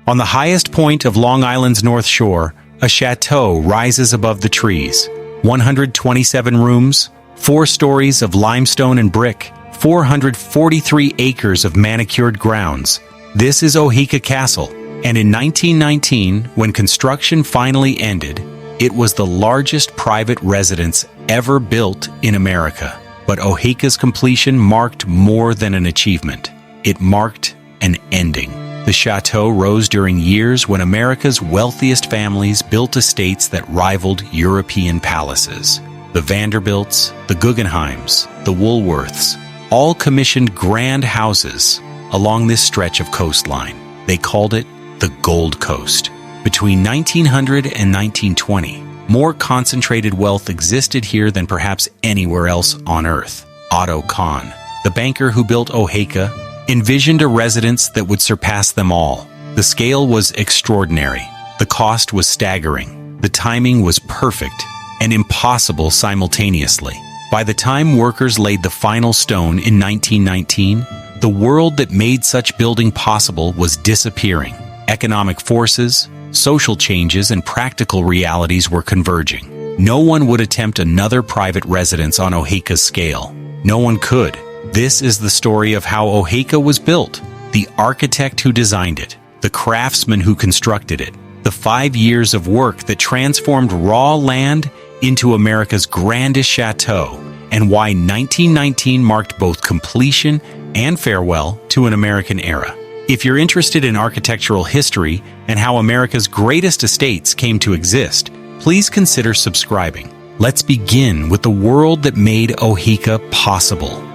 On the highest point of Long Island's North Shore, a chateau rises above the trees. 127 rooms, 4 stories of limestone and brick, 443 acres of manicured grounds. This is Oheka Castle, and in 1919, when construction finally ended, it was the largest private residence ever built in America. But Oheka's completion marked more than an achievement. It marked an ending. The chateau rose during years when America's wealthiest families built estates that rivaled European palaces. The Vanderbilts, the Guggenheims, the Woolworths, all commissioned grand houses along this stretch of coastline. They called it the Gold Coast. Between 1900 and 1920, more concentrated wealth existed here than perhaps anywhere else on Earth. Otto Kahn, the banker who built Oheka, envisioned a residence that would surpass them all. The scale was extraordinary. The cost was staggering. The timing was perfect and impossible simultaneously. By the time workers laid the final stone in 1919, the world that made such building possible was disappearing. Economic forces, social changes, and practical realities were converging. No one would attempt another private residence on Oheka's scale. No one could. This is the story of how Oheka was built, the architect who designed it, the craftsman who constructed it, the 5 years of work that transformed raw land into America's grandest chateau, and why 1919 marked both completion and farewell to an American era. If you're interested in architectural history and how America's greatest estates came to exist, please consider subscribing. Let's begin with the world that made Oheka possible.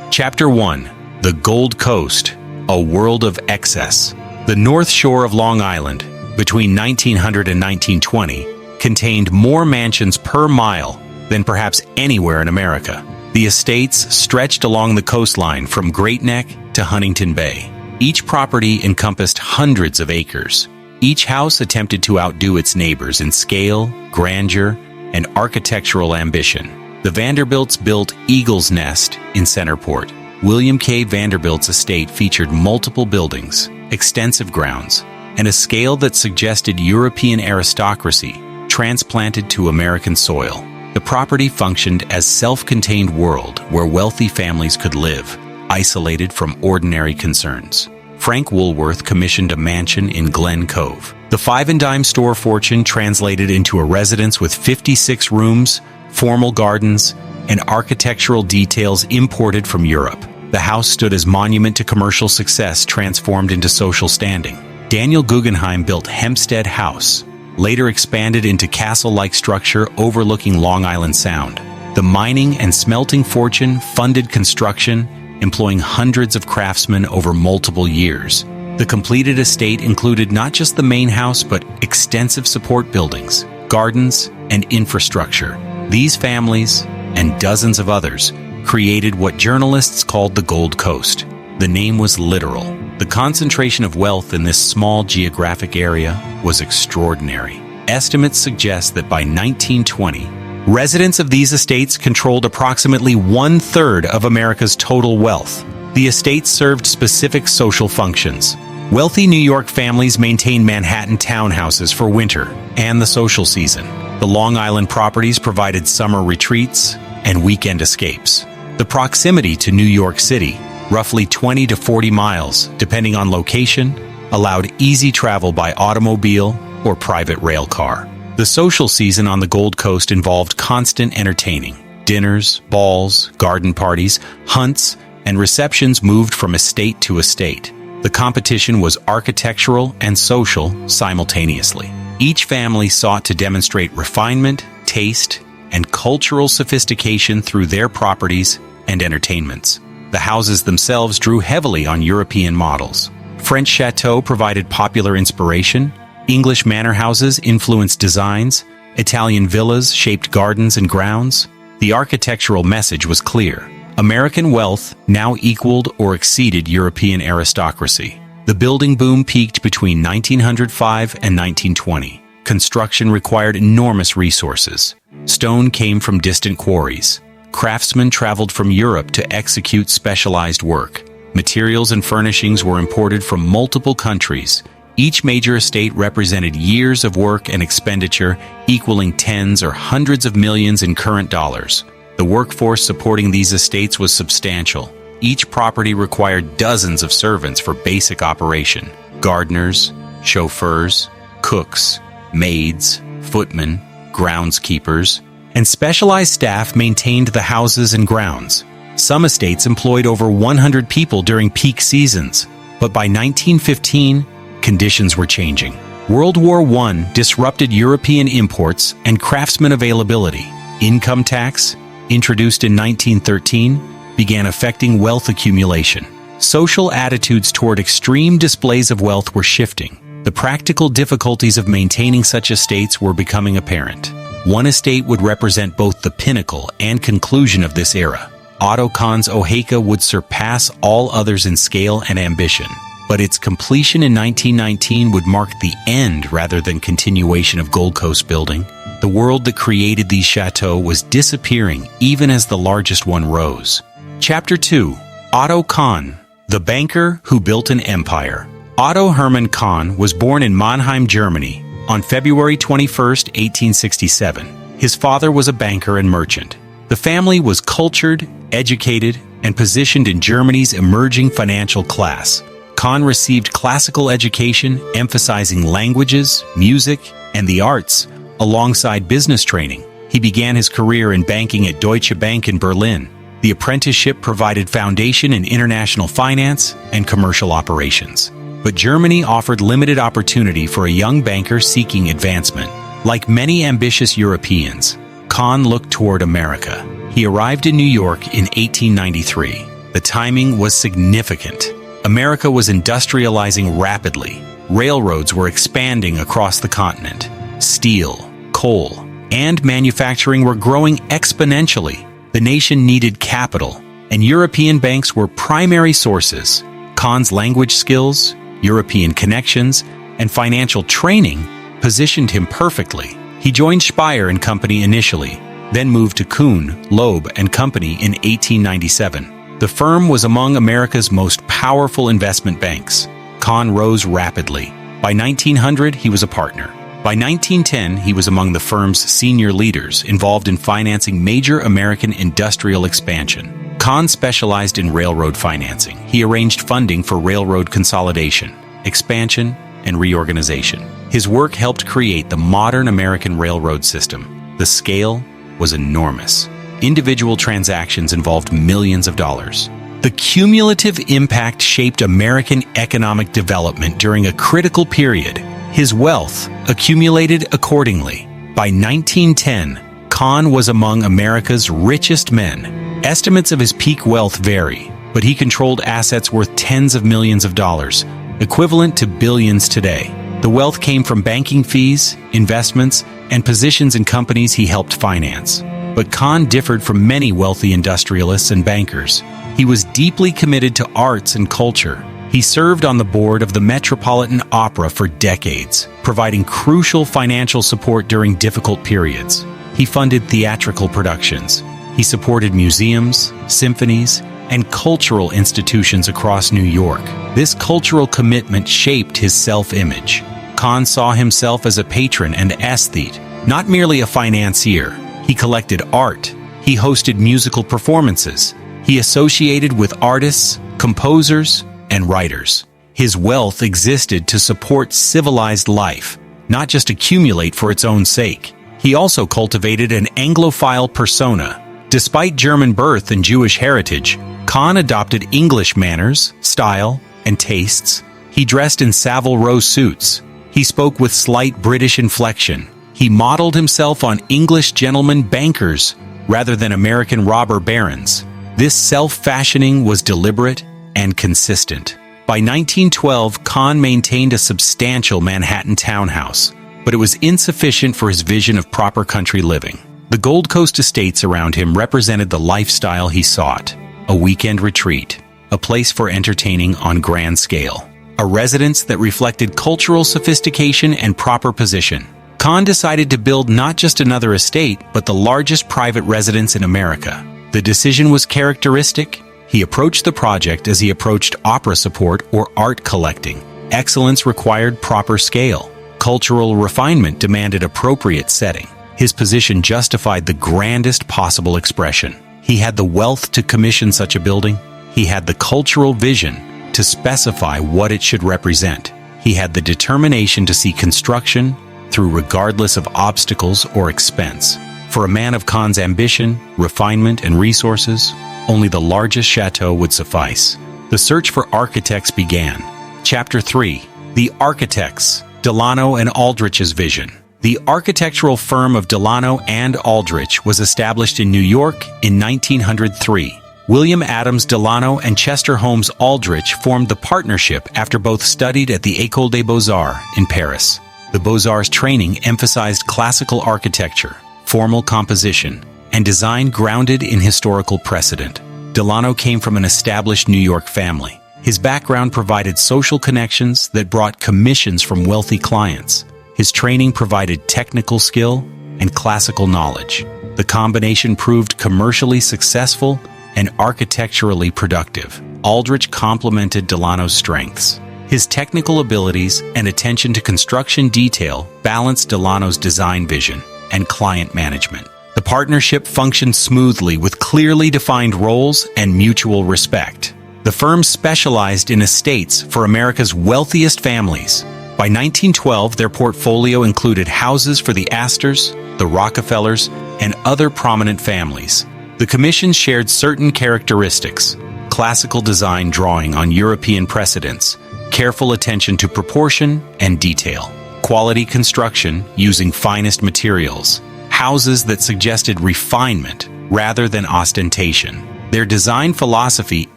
Chapter 1. The Gold Coast, a world of excess. The North Shore of Long Island, between 1900 and 1920, contained more mansions per mile than perhaps anywhere in America. The estates stretched along the coastline from Great Neck to Huntington Bay. Each property encompassed hundreds of acres. Each house attempted to outdo its neighbors in scale, grandeur, and architectural ambition. The Vanderbilts built Eagle's Nest in Centerport. William K. Vanderbilt's estate featured multiple buildings, extensive grounds, and a scale that suggested European aristocracy transplanted to American soil. The property functioned as a self-contained world where wealthy families could live, isolated from ordinary concerns. Frank Woolworth commissioned a mansion in Glen Cove. The five-and-dime store fortune translated into a residence with 56 rooms, formal gardens, and architectural details imported from Europe. The house stood as monument to commercial success transformed into social standing. Daniel Guggenheim built Hempstead House, later expanded into castle-like structure overlooking Long Island Sound. The mining and smelting fortune funded construction, employing hundreds of craftsmen over multiple years. The completed estate included not just the main house, but extensive support buildings, gardens, and infrastructure. These families, and dozens of others, created what journalists called the Gold Coast. The name was literal. The concentration of wealth in this small geographic area was extraordinary. Estimates suggest that by 1920, residents of these estates controlled approximately 1/3 of America's total wealth. The estates served specific social functions. Wealthy New York families maintained Manhattan townhouses for winter and the social season. The Long Island properties provided summer retreats and weekend escapes. The proximity to New York City, roughly 20 to 40 miles, depending on location, allowed easy travel by automobile or private rail car. The social season on the Gold Coast involved constant entertaining. Dinners, balls, garden parties, hunts, and receptions moved from estate to estate. The competition was architectural and social simultaneously. Each family sought to demonstrate refinement, taste, and cultural sophistication through their properties and entertainments. The houses themselves drew heavily on European models. French chateaux provided popular inspiration, English manor houses influenced designs, Italian villas shaped gardens and grounds. The architectural message was clear. American wealth now equaled or exceeded European aristocracy. The building boom peaked between 1905 and 1920. Construction required enormous resources. Stone came from distant quarries. Craftsmen traveled from Europe to execute specialized work. Materials and furnishings were imported from multiple countries. Each major estate represented years of work and expenditure, equaling tens or hundreds of millions in current dollars. The workforce supporting these estates was substantial. Each property required dozens of servants for basic operation: gardeners, chauffeurs, cooks, maids, footmen, groundskeepers, and specialized staff maintained the houses and grounds. Some estates employed over 100 people during peak seasons, but by 1915, conditions were changing. World War I disrupted European imports and craftsman availability. Income tax, introduced in 1913, began affecting wealth accumulation. Social attitudes toward extreme displays of wealth were shifting. The practical difficulties of maintaining such estates were becoming apparent. One estate would represent both the pinnacle and conclusion of this era. Otto Kahn's Oheka would surpass all others in scale and ambition, but its completion in 1919 would mark the end rather than continuation of Gold Coast building. The world that created these chateaux was disappearing even as the largest one rose. Chapter 2. Otto Kahn, the banker who built an empire. Otto Hermann Kahn was born in Mannheim, Germany, on February 21, 1867. His father was a banker and merchant. The family was cultured, educated, and positioned in Germany's emerging financial class. Kahn received classical education, emphasizing languages, music, and the arts, alongside business training. He began his career in banking at Deutsche Bank in Berlin. The apprenticeship provided foundation in international finance and commercial operations. But Germany offered limited opportunity for a young banker seeking advancement. Like many ambitious Europeans, Kahn looked toward America. He arrived in New York in 1893. The timing was significant. America was industrializing rapidly. Railroads were expanding across the continent. Steel, coal, and manufacturing were growing exponentially. The nation needed capital, and European banks were primary sources. Kahn's language skills, European connections, and financial training positioned him perfectly. He joined Speyer and Company initially, then moved to Kuhn, Loeb and Company in 1897. The firm was among America's most powerful investment banks. Kahn rose rapidly. By 1900, he was a partner. By 1910, he was among the firm's senior leaders involved in financing major American industrial expansion. Kahn specialized in railroad financing. He arranged funding for railroad consolidation, expansion, and reorganization. His work helped create the modern American railroad system. The scale was enormous. Individual transactions involved millions of dollars. The cumulative impact shaped American economic development during a critical period. His wealth accumulated accordingly. By 1910, Kahn was among America's richest men. Estimates of his peak wealth vary, but he controlled assets worth tens of millions of dollars, equivalent to billions today. The wealth came from banking fees, investments, and positions in companies he helped finance. But Kahn differed from many wealthy industrialists and bankers. He was deeply committed to arts and culture. He served on the board of the Metropolitan Opera for decades, providing crucial financial support during difficult periods. He funded theatrical productions. He supported museums, symphonies, and cultural institutions across New York. This cultural commitment shaped his self-image. Kahn saw himself as a patron and aesthete, not merely a financier. He collected art. He hosted musical performances. He associated with artists, composers, and writers. His wealth existed to support civilized life, not just accumulate for its own sake. He also cultivated an Anglophile persona. Despite German birth and Jewish heritage, Kahn adopted English manners, style, and tastes. He dressed in Savile Row suits. He spoke with slight British inflection. He modeled himself on English gentlemen bankers rather than American robber barons. This self-fashioning was deliberate and consistent. By 1912, Kahn maintained a substantial Manhattan townhouse, but it was insufficient for his vision of proper country living. The Gold Coast estates around him represented the lifestyle he sought: a weekend retreat, a place for entertaining on grand scale, a residence that reflected cultural sophistication and proper position. Kahn decided to build not just another estate, but the largest private residence in America. The decision was characteristic. He approached the project as he approached opera support or art collecting. Excellence required proper scale. Cultural refinement demanded appropriate setting. His position justified the grandest possible expression. He had the wealth to commission such a building. He had the cultural vision to specify what it should represent. He had the determination to see construction through regardless of obstacles or expense. For a man of Kahn's ambition, refinement, and resources, only the largest chateau would suffice. The search for architects began. Chapter 3. The Architects. Delano and Aldrich's Vision. The architectural firm of Delano and Aldrich was established in New York in 1903. William Adams Delano and Chester Holmes Aldrich formed the partnership after both studied at the École des Beaux-Arts in Paris. The Beaux-Arts training emphasized classical architecture, formal composition, and design grounded in historical precedent. Delano came from an established New York family. His background provided social connections that brought commissions from wealthy clients. His training provided technical skill and classical knowledge. The combination proved commercially successful and architecturally productive. Aldrich complemented Delano's strengths. His technical abilities and attention to construction detail balanced Delano's design vision and client management. The partnership functioned smoothly with clearly defined roles and mutual respect. The firm specialized in estates for America's wealthiest families. By 1912, their portfolio included houses for the Astors, the Rockefellers, and other prominent families. The commission shared certain characteristics: classical design drawing on European precedents, careful attention to proportion and detail, quality construction using finest materials, houses that suggested refinement rather than ostentation. Their design philosophy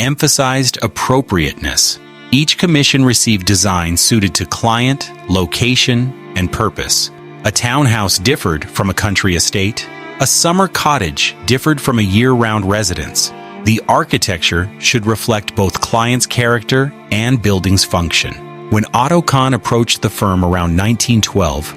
emphasized appropriateness. Each commission received designs suited to client, location, and purpose. A townhouse differed from a country estate. A summer cottage differed from a year-round residence. The architecture should reflect both client's character and building's function. When Otto Kahn approached the firm around 1912,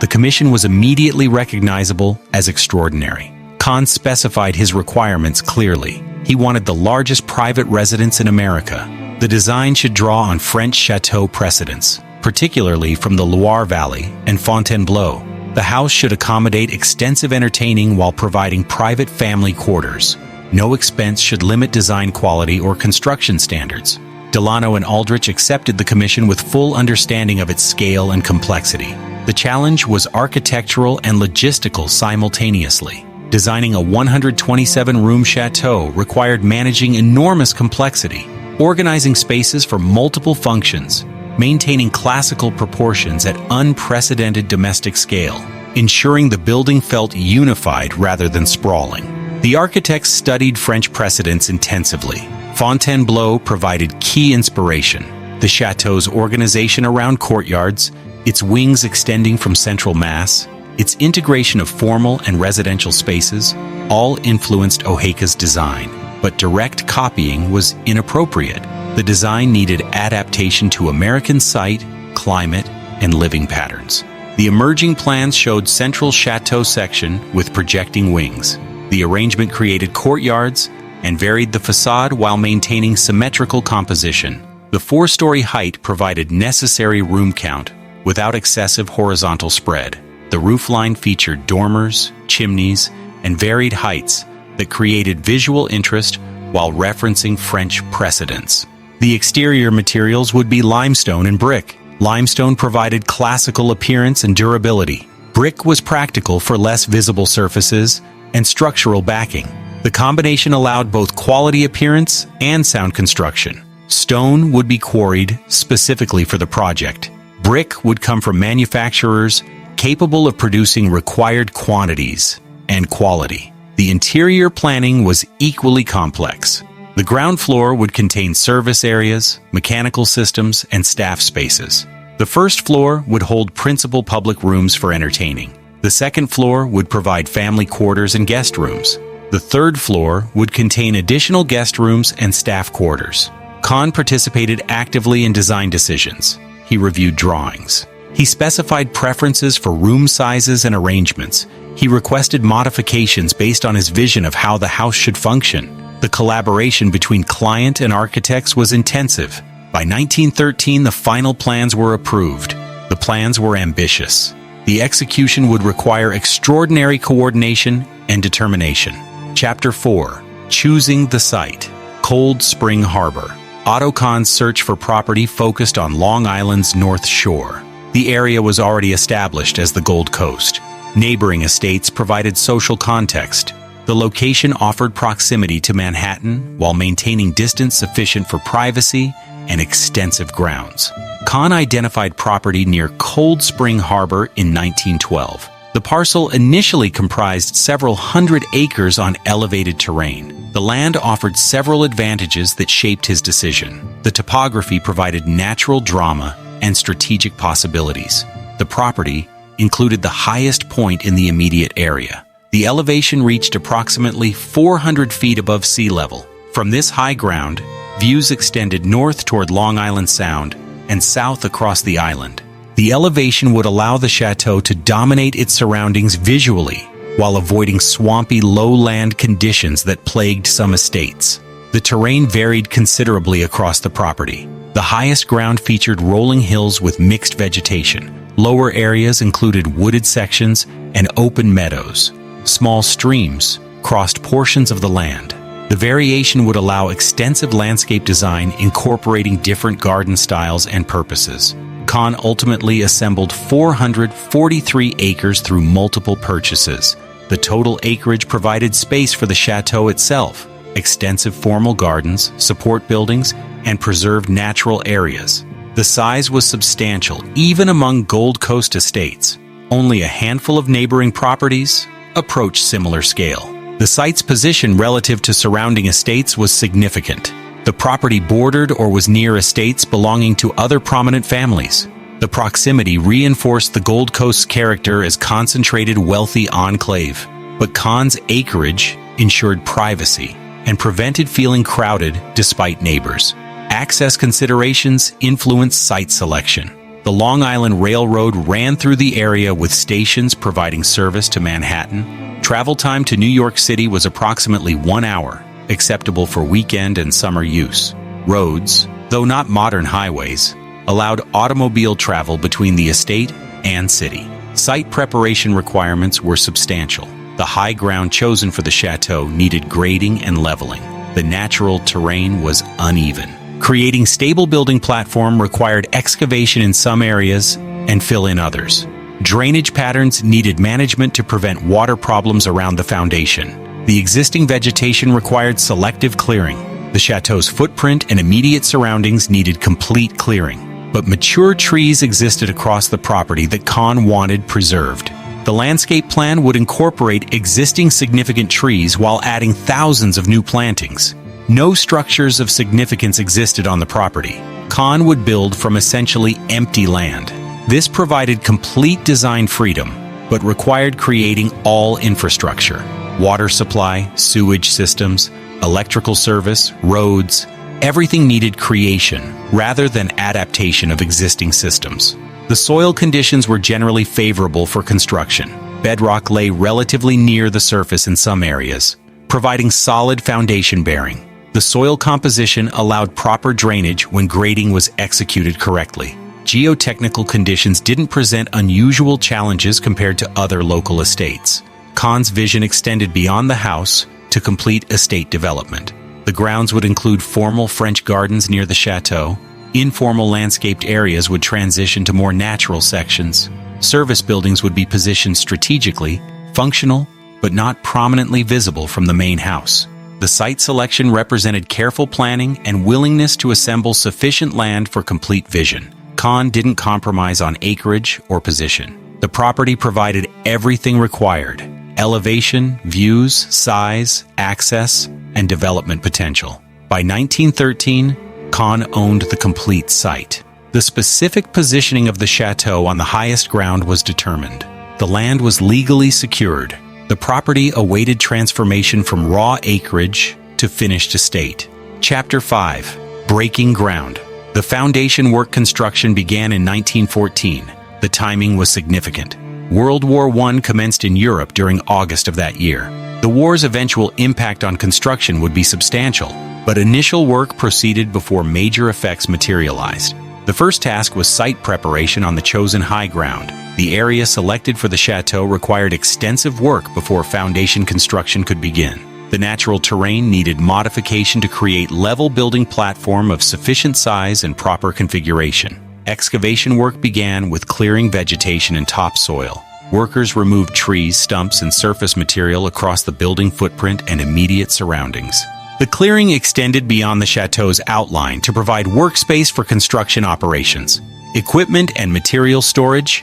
the commission was immediately recognizable as extraordinary. Kahn specified his requirements clearly. He wanted the largest private residence in America. The design should draw on French chateau precedents, particularly from the Loire Valley and Fontainebleau. The house should accommodate extensive entertaining while providing private family quarters. No expense should limit design quality or construction standards. Delano and Aldrich accepted the commission with full understanding of its scale and complexity. The challenge was architectural and logistical simultaneously. Designing a 127-room chateau required managing enormous complexity, organizing spaces for multiple functions, maintaining classical proportions at unprecedented domestic scale, ensuring the building felt unified rather than sprawling. The architects studied French precedents intensively. Fontainebleau provided key inspiration. The chateau's organization around courtyards, its wings extending from central mass, its integration of formal and residential spaces, all influenced Oheka's design. But direct copying was inappropriate. The design needed adaptation to American site, climate, and living patterns. The emerging plans showed central chateau section with projecting wings. The arrangement created courtyards and varied the facade while maintaining symmetrical composition. The 4-story height provided necessary room count without excessive horizontal spread. The roofline featured dormers, chimneys, and varied heights that created visual interest while referencing French precedents. The exterior materials would be limestone and brick. Limestone provided classical appearance and durability. Brick was practical for less visible surfaces and structural backing. The combination allowed both quality appearance and sound construction. Stone would be quarried specifically for the project. Brick would come from manufacturers capable of producing required quantities and quality. The interior planning was equally complex. The ground floor would contain service areas, mechanical systems, and staff spaces. The first floor would hold principal public rooms for entertaining. The second floor would provide family quarters and guest rooms. The third floor would contain additional guest rooms and staff quarters. Kahn participated actively in design decisions. He reviewed drawings. He specified preferences for room sizes and arrangements. He requested modifications based on his vision of how the house should function. The collaboration between client and architects was intensive. By 1913, the final plans were approved. The plans were ambitious. The execution would require extraordinary coordination and determination. Chapter 4. Choosing the site. Cold Spring Harbor. Otto Kahn's search for property focused on Long Island's North Shore. The area was already established as the Gold Coast. Neighboring estates provided social context. The location offered proximity to Manhattan while maintaining distance sufficient for privacy and extensive grounds. Kahn identified property near Cold Spring Harbor in 1912. The parcel initially comprised several hundred acres on elevated terrain. The land offered several advantages that shaped his decision. The topography provided natural drama and strategic possibilities. The property included the highest point in the immediate area. The elevation reached approximately 400 feet above sea level. From this high ground, views extended north toward Long Island Sound and south across the island. The elevation would allow the chateau to dominate its surroundings visually while avoiding swampy lowland conditions that plagued some estates. The terrain varied considerably across the property. The highest ground featured rolling hills with mixed vegetation. Lower areas included wooded sections and open meadows. Small streams crossed portions of the land. The variation would allow extensive landscape design incorporating different garden styles and purposes. Kahn ultimately assembled 443 acres through multiple purchases. The total acreage provided space for the chateau itself, extensive formal gardens, support buildings, and preserved natural areas. The size was substantial, even among Gold Coast estates. Only a handful of neighboring properties approached similar scale. The site's position relative to surrounding estates was significant. The property bordered or was near estates belonging to other prominent families. The proximity reinforced the Gold Coast's character as concentrated, wealthy enclave. But Kahn's acreage ensured privacy and prevented feeling crowded despite neighbors. Access considerations influenced site selection. The Long Island Railroad ran through the area with stations providing service to Manhattan. Travel time to New York City was approximately 1 hour, acceptable for weekend and summer use. Roads, though not modern highways, allowed automobile travel between the estate and city. Site preparation requirements were substantial. The high ground chosen for the chateau needed grading and leveling. The natural terrain was uneven. Creating stable building platform required excavation in some areas and fill in others. Drainage patterns needed management to prevent water problems around the foundation. The existing vegetation required selective clearing. The chateau's footprint and immediate surroundings needed complete clearing. But mature trees existed across the property that Kahn wanted preserved. The landscape plan would incorporate existing significant trees while adding thousands of new plantings. No structures of significance existed on the property. Kahn would build from essentially empty land. This provided complete design freedom, but required creating all infrastructure: water supply, sewage systems, electrical service, roads. Everything needed creation rather than adaptation of existing systems. The soil conditions were generally favorable for construction. Bedrock lay relatively near the surface in some areas, providing solid foundation bearing. The soil composition allowed proper drainage when grading was executed correctly. Geotechnical conditions didn't present unusual challenges compared to other local estates. Kahn's vision extended beyond the house to complete estate development. The grounds would include formal French gardens near the chateau. Informal landscaped areas would transition to more natural sections. Service buildings would be positioned strategically, functional, but not prominently visible from the main house. The site selection represented careful planning and willingness to assemble sufficient land for complete vision. Kahn didn't compromise on acreage or position. The property provided everything required: elevation, views, size, access, and development potential. By 1913, Kahn owned the complete site. The specific positioning of the chateau on the highest ground was determined. The land was legally secured. The property awaited transformation from raw acreage to finished estate. Chapter 5. Breaking ground. The foundation work construction began in 1914. The timing was significant. World War I commenced in Europe during August of that year. The war's eventual impact on construction would be substantial, but initial work proceeded before major effects materialized. The first task was site preparation on the chosen high ground. The area selected for the chateau required extensive work before foundation construction could begin. The natural terrain needed modification to create level building platform of sufficient size and proper configuration. Excavation work began with clearing vegetation and topsoil. Workers removed trees, stumps, and surface material across the building footprint and immediate surroundings. The clearing extended beyond the chateau's outline to provide workspace for construction operations. Equipment and material storage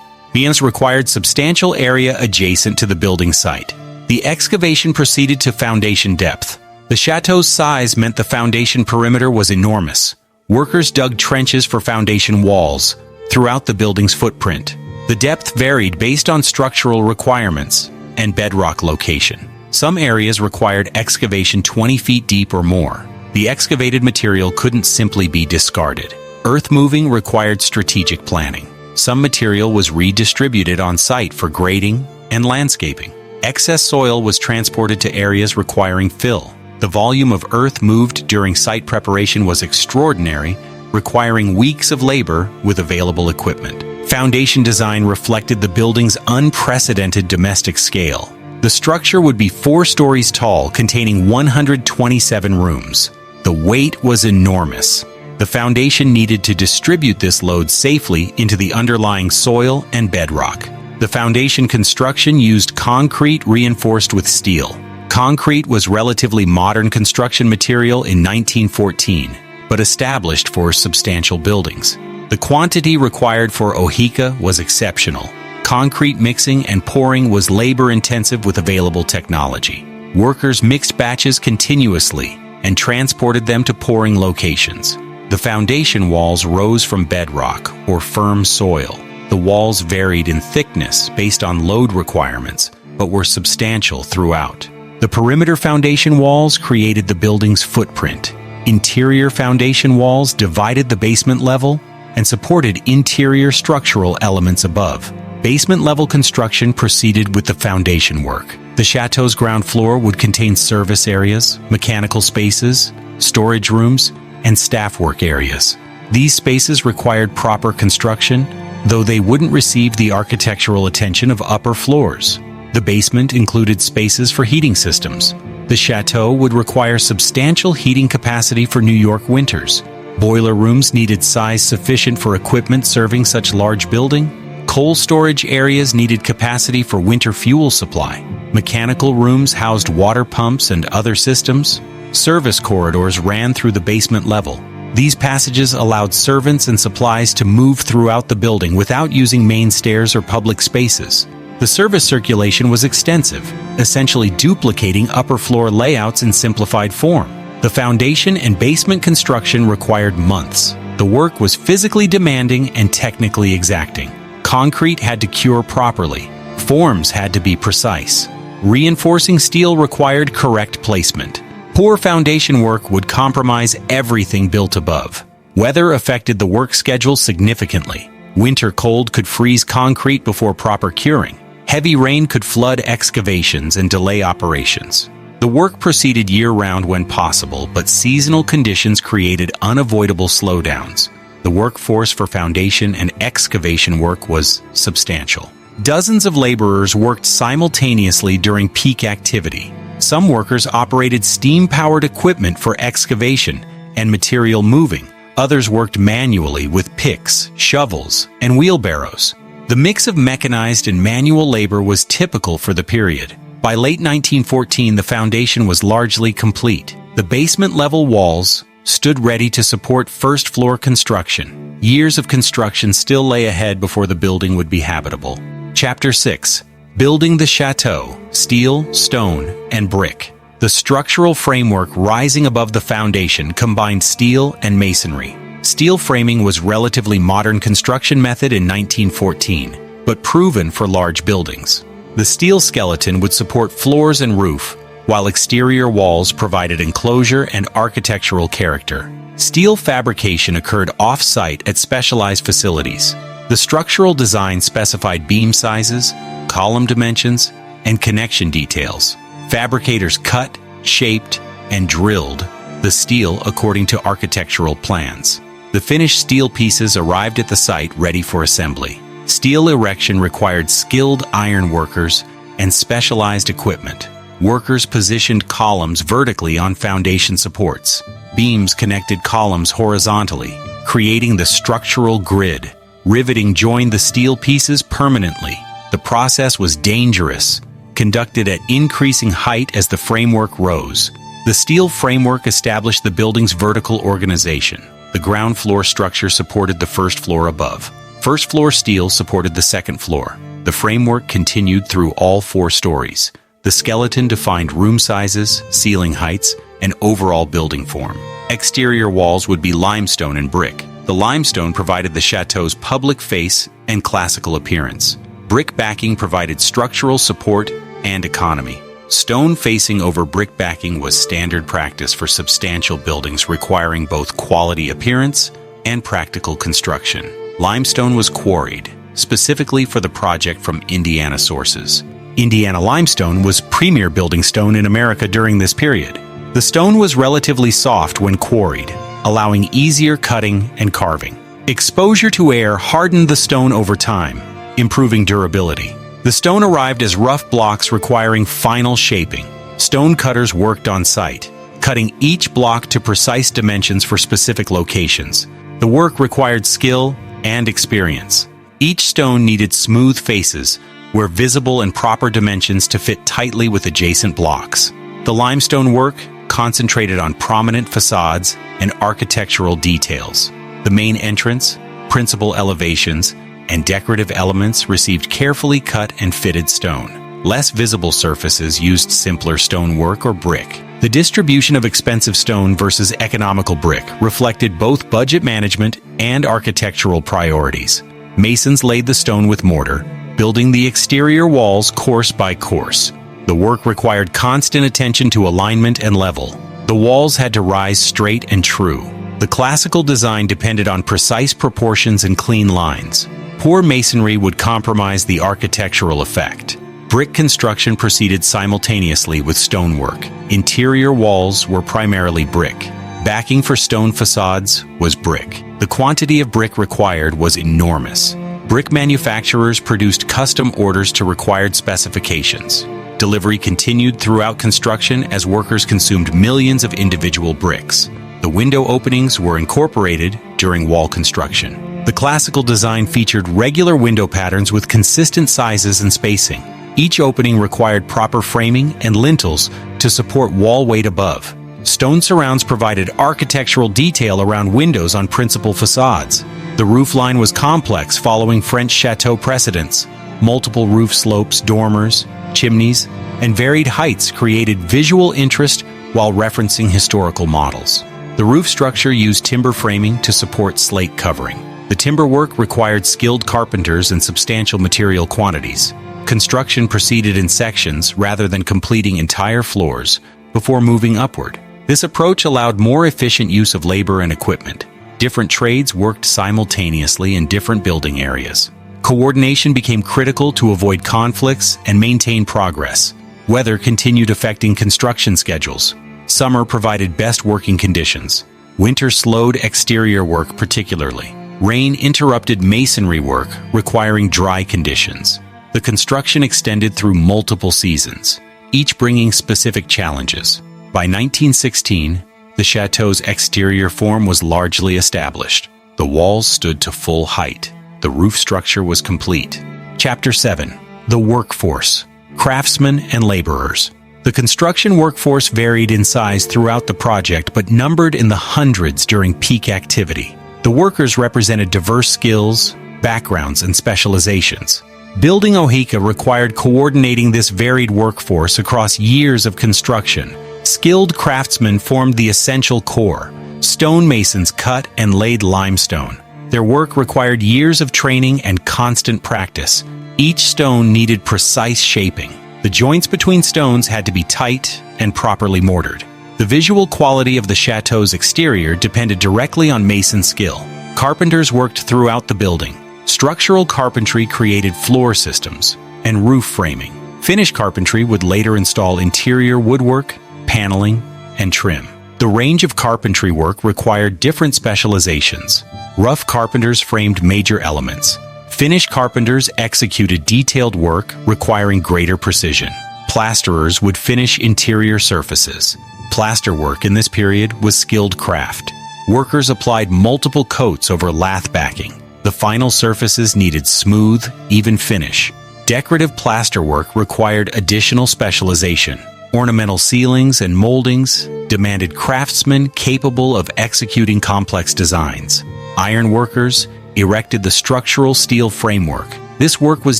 required substantial area adjacent to the building site. The excavation proceeded to foundation depth. The chateau's size meant the foundation perimeter was enormous. Workers dug trenches for foundation walls throughout the building's footprint. The depth varied based on structural requirements and bedrock location. Some areas required excavation 20 feet deep or more. The excavated material couldn't simply be discarded. Earth moving required strategic planning. Some material was redistributed on site for grading and landscaping. Excess soil was transported to areas requiring fill. The volume of earth moved during site preparation was extraordinary, requiring weeks of labor with available equipment. Foundation design reflected the building's unprecedented domestic scale. The structure would be 4 stories tall, containing 127 rooms. The weight was enormous. The foundation needed to distribute this load safely into the underlying soil and bedrock. The foundation construction used concrete reinforced with steel. Concrete was relatively modern construction material in 1914, but established for substantial buildings. The quantity required for Oheka was exceptional. Concrete mixing and pouring was labor-intensive with available technology. Workers mixed batches continuously and transported them to pouring locations. The foundation walls rose from bedrock or firm soil. The walls varied in thickness based on load requirements, but were substantial throughout. The perimeter foundation walls created the building's footprint. Interior foundation walls divided the basement level and supported interior structural elements above. Basement-level construction proceeded with the foundation work. The chateau's ground floor would contain service areas, mechanical spaces, storage rooms, and staff work areas. These spaces required proper construction, though they wouldn't receive the architectural attention of upper floors. The basement included spaces for heating systems. The chateau would require substantial heating capacity for New York winters. Boiler rooms needed size sufficient for equipment serving such large building. Coal storage areas needed capacity for winter fuel supply. Mechanical rooms housed water pumps and other systems. Service corridors ran through the basement level. These passages allowed servants and supplies to move throughout the building without using main stairs or public spaces. The service circulation was extensive, essentially duplicating upper floor layouts in simplified form. The foundation and basement construction required months. The work was physically demanding and technically exacting. Concrete had to cure properly. Forms had to be precise. Reinforcing steel required correct placement. Poor foundation work would compromise everything built above. Weather affected the work schedule significantly. Winter cold could freeze concrete before proper curing. Heavy rain could flood excavations and delay operations. The work proceeded year-round when possible, but seasonal conditions created unavoidable slowdowns. The workforce for foundation and excavation work was substantial. Dozens of laborers worked simultaneously during peak activity. Some workers operated steam-powered equipment for excavation and material moving. Others worked manually with picks, shovels, and wheelbarrows. The mix of mechanized and manual labor was typical for the period. By late 1914, the foundation was largely complete. The basement-level walls stood ready to support first-floor construction. Years of construction still lay ahead before the building would be habitable. Chapter 6. Building the Chateau, Steel, Stone, and Brick. The structural framework rising above the foundation combined steel and masonry. Steel framing was relatively modern construction method in 1914, but proven for large buildings. The steel skeleton would support floors and roof, while exterior walls provided enclosure and architectural character. Steel fabrication occurred off-site at specialized facilities. The structural design specified beam sizes, column dimensions, and connection details. Fabricators cut, shaped, and drilled the steel according to architectural plans. The finished steel pieces arrived at the site ready for assembly. Steel erection required skilled iron workers and specialized equipment. Workers positioned columns vertically on foundation supports. Beams connected columns horizontally, creating the structural grid. Riveting joined the steel pieces permanently. The process was dangerous, conducted at increasing height as the framework rose. The steel framework established the building's vertical organization. The ground floor structure supported the first floor above. First floor steel supported the second floor. The framework continued through all 4 stories. The skeleton defined room sizes, ceiling heights, and overall building form. Exterior walls would be limestone and brick. The limestone provided the chateau's public face and classical appearance. Brick backing provided structural support and economy. Stone facing over brick backing was standard practice for substantial buildings requiring both quality appearance and practical construction. Limestone was quarried, specifically for the project from Indiana sources. Indiana limestone was premier building stone in America during this period. The stone was relatively soft when quarried, allowing easier cutting and carving. Exposure to air hardened the stone over time, improving durability. The stone arrived as rough blocks requiring final shaping. Stone cutters worked on site, cutting each block to precise dimensions for specific locations. The work required skill and experience. Each stone needed smooth faces, where visible and proper dimensions to fit tightly with adjacent blocks. The limestone work concentrated on prominent facades and architectural details. The main entrance, principal elevations, and decorative elements received carefully cut and fitted stone. Less visible surfaces used simpler stonework or brick. The distribution of expensive stone versus economical brick reflected both budget management and architectural priorities. Masons laid the stone with mortar, building the exterior walls course by course. The work required constant attention to alignment and level. The walls had to rise straight and true. The classical design depended on precise proportions and clean lines. Poor masonry would compromise the architectural effect. Brick construction proceeded simultaneously with stonework. Interior walls were primarily brick. Backing for stone facades was brick. The quantity of brick required was enormous. Brick manufacturers produced custom orders to required specifications. Delivery continued throughout construction as workers consumed millions of individual bricks. The window openings were incorporated during wall construction. The classical design featured regular window patterns with consistent sizes and spacing. Each opening required proper framing and lintels to support wall weight above. Stone surrounds provided architectural detail around windows on principal facades. The roofline was complex following French chateau precedents. Multiple roof slopes, dormers, chimneys, and varied heights created visual interest while referencing historical models. The roof structure used timber framing to support slate covering. The timber work required skilled carpenters and substantial material quantities. Construction proceeded in sections rather than completing entire floors before moving upward. This approach allowed more efficient use of labor and equipment. Different trades worked simultaneously in different building areas. Coordination became critical to avoid conflicts and maintain progress. Weather continued affecting construction schedules. Summer provided best working conditions. Winter slowed exterior work particularly. Rain interrupted masonry work, requiring dry conditions. The construction extended through multiple seasons, each bringing specific challenges. By 1916, the chateau's exterior form was largely established. The walls stood to full height. The roof structure was complete. Chapter 7. The Workforce. Craftsmen and Laborers. The construction workforce varied in size throughout the project but numbered in the hundreds during peak activity. The workers represented diverse skills, backgrounds, and specializations. Building Oheka required coordinating this varied workforce across years of construction. Skilled craftsmen formed the essential core. Stonemasons cut and laid limestone. Their work required years of training and constant practice. Each stone needed precise shaping. The joints between stones had to be tight and properly mortared. The visual quality of the chateau's exterior depended directly on mason skill. Carpenters worked throughout the building. Structural carpentry created floor systems and roof framing. Finnish carpentry would later install interior woodwork, paneling, and trim. The range of carpentry work required different specializations. Rough carpenters framed major elements. Finnish carpenters executed detailed work requiring greater precision. Plasterers would finish interior surfaces. Plaster work in this period was skilled craft. Workers applied multiple coats over lath backing. The final surfaces needed smooth, even finish. Decorative plaster work required additional specialization. Ornamental ceilings and moldings demanded craftsmen capable of executing complex designs. Iron workers erected the structural steel framework. This work was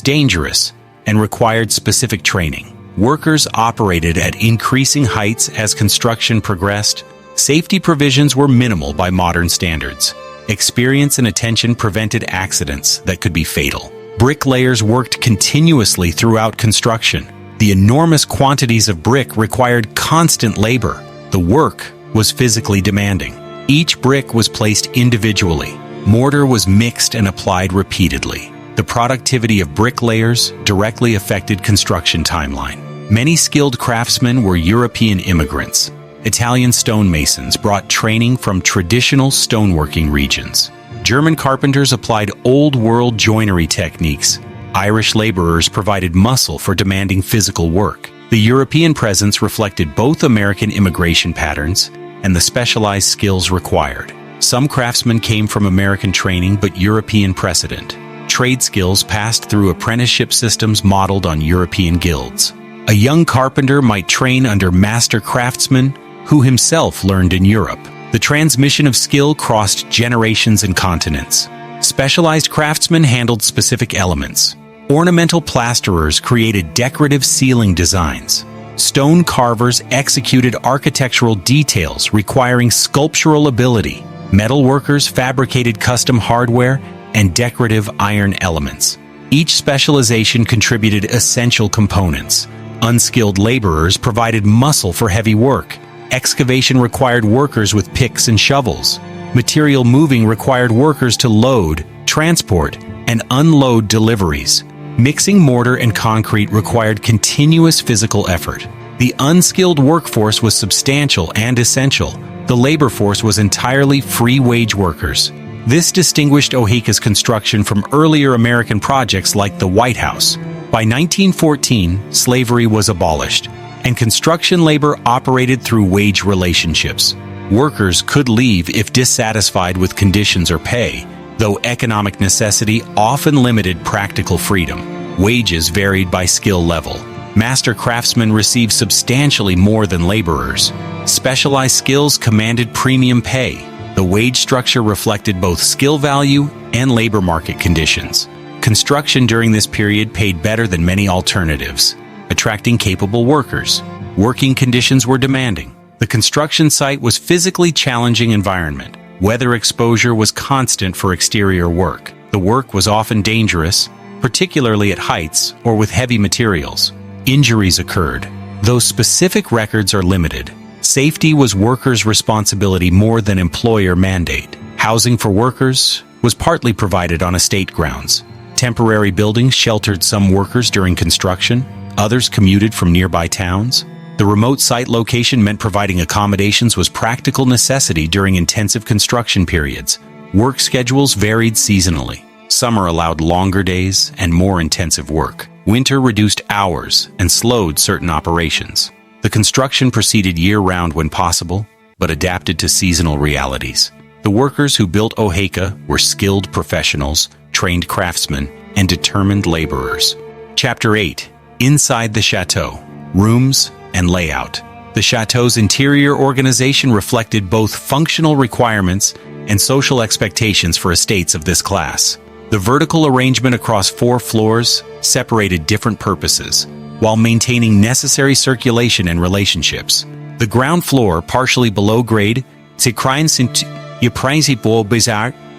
dangerous and required specific training. Workers operated at increasing heights as construction progressed. Safety provisions were minimal by modern standards. Experience and attention prevented accidents that could be fatal. Bricklayers worked continuously throughout construction. The enormous quantities of brick required constant labor. The work was physically demanding. Each brick was placed individually. Mortar was mixed and applied repeatedly. The productivity of bricklayers directly affected construction timeline. Many skilled craftsmen were European immigrants. Italian stonemasons brought training from traditional stoneworking regions. German carpenters applied old-world joinery techniques. Irish laborers provided muscle for demanding physical work. The European presence reflected both American immigration patterns and the specialized skills required. Some craftsmen came from American training but European precedent. Trade skills passed through apprenticeship systems modeled on European guilds. A young carpenter might train under master craftsmen who himself learned in Europe. The transmission of skill crossed generations and continents. Specialized craftsmen handled specific elements. Ornamental plasterers created decorative ceiling designs. Stone carvers executed architectural details requiring sculptural ability. Metal workers fabricated custom hardware and decorative iron elements. Each specialization contributed essential components. Unskilled laborers provided muscle for heavy work. Excavation required workers with picks and shovels. Material moving required workers to load, transport, and unload deliveries. Mixing mortar and concrete required continuous physical effort. The unskilled workforce was substantial and essential. The labor force was entirely free-wage workers. This distinguished Oheka's construction from earlier American projects like the White House. By 1914, slavery was abolished, and construction labor operated through wage relationships. Workers could leave if dissatisfied with conditions or pay, though economic necessity often limited practical freedom. Wages varied by skill level. Master craftsmen received substantially more than laborers. Specialized skills commanded premium pay. The wage structure reflected both skill value and labor market conditions. Construction during this period paid better than many alternatives, attracting capable workers. Working conditions were demanding. The construction site was physically challenging environment. Weather exposure was constant for exterior work. The work was often dangerous, particularly at heights or with heavy materials. Injuries occurred, though specific records are limited. Safety was workers' responsibility more than employer mandate. Housing for workers was partly provided on estate grounds. Temporary buildings sheltered some workers during construction. Others commuted from nearby towns. The remote site location meant providing accommodations was practical necessity during intensive construction periods. Work schedules varied seasonally. Summer allowed longer days and more intensive work. Winter reduced hours and slowed certain operations. The construction proceeded year-round when possible, but adapted to seasonal realities. The workers who built Oheka were skilled professionals, trained craftsmen, and determined laborers. Chapter 8. Inside the Château. Rooms and Layout. The Château's interior organization reflected both functional requirements and social expectations for estates of this class. The vertical arrangement across 4 floors separated different purposes, while maintaining necessary circulation and relationships. The ground floor, partially below grade, Beaux-Arts,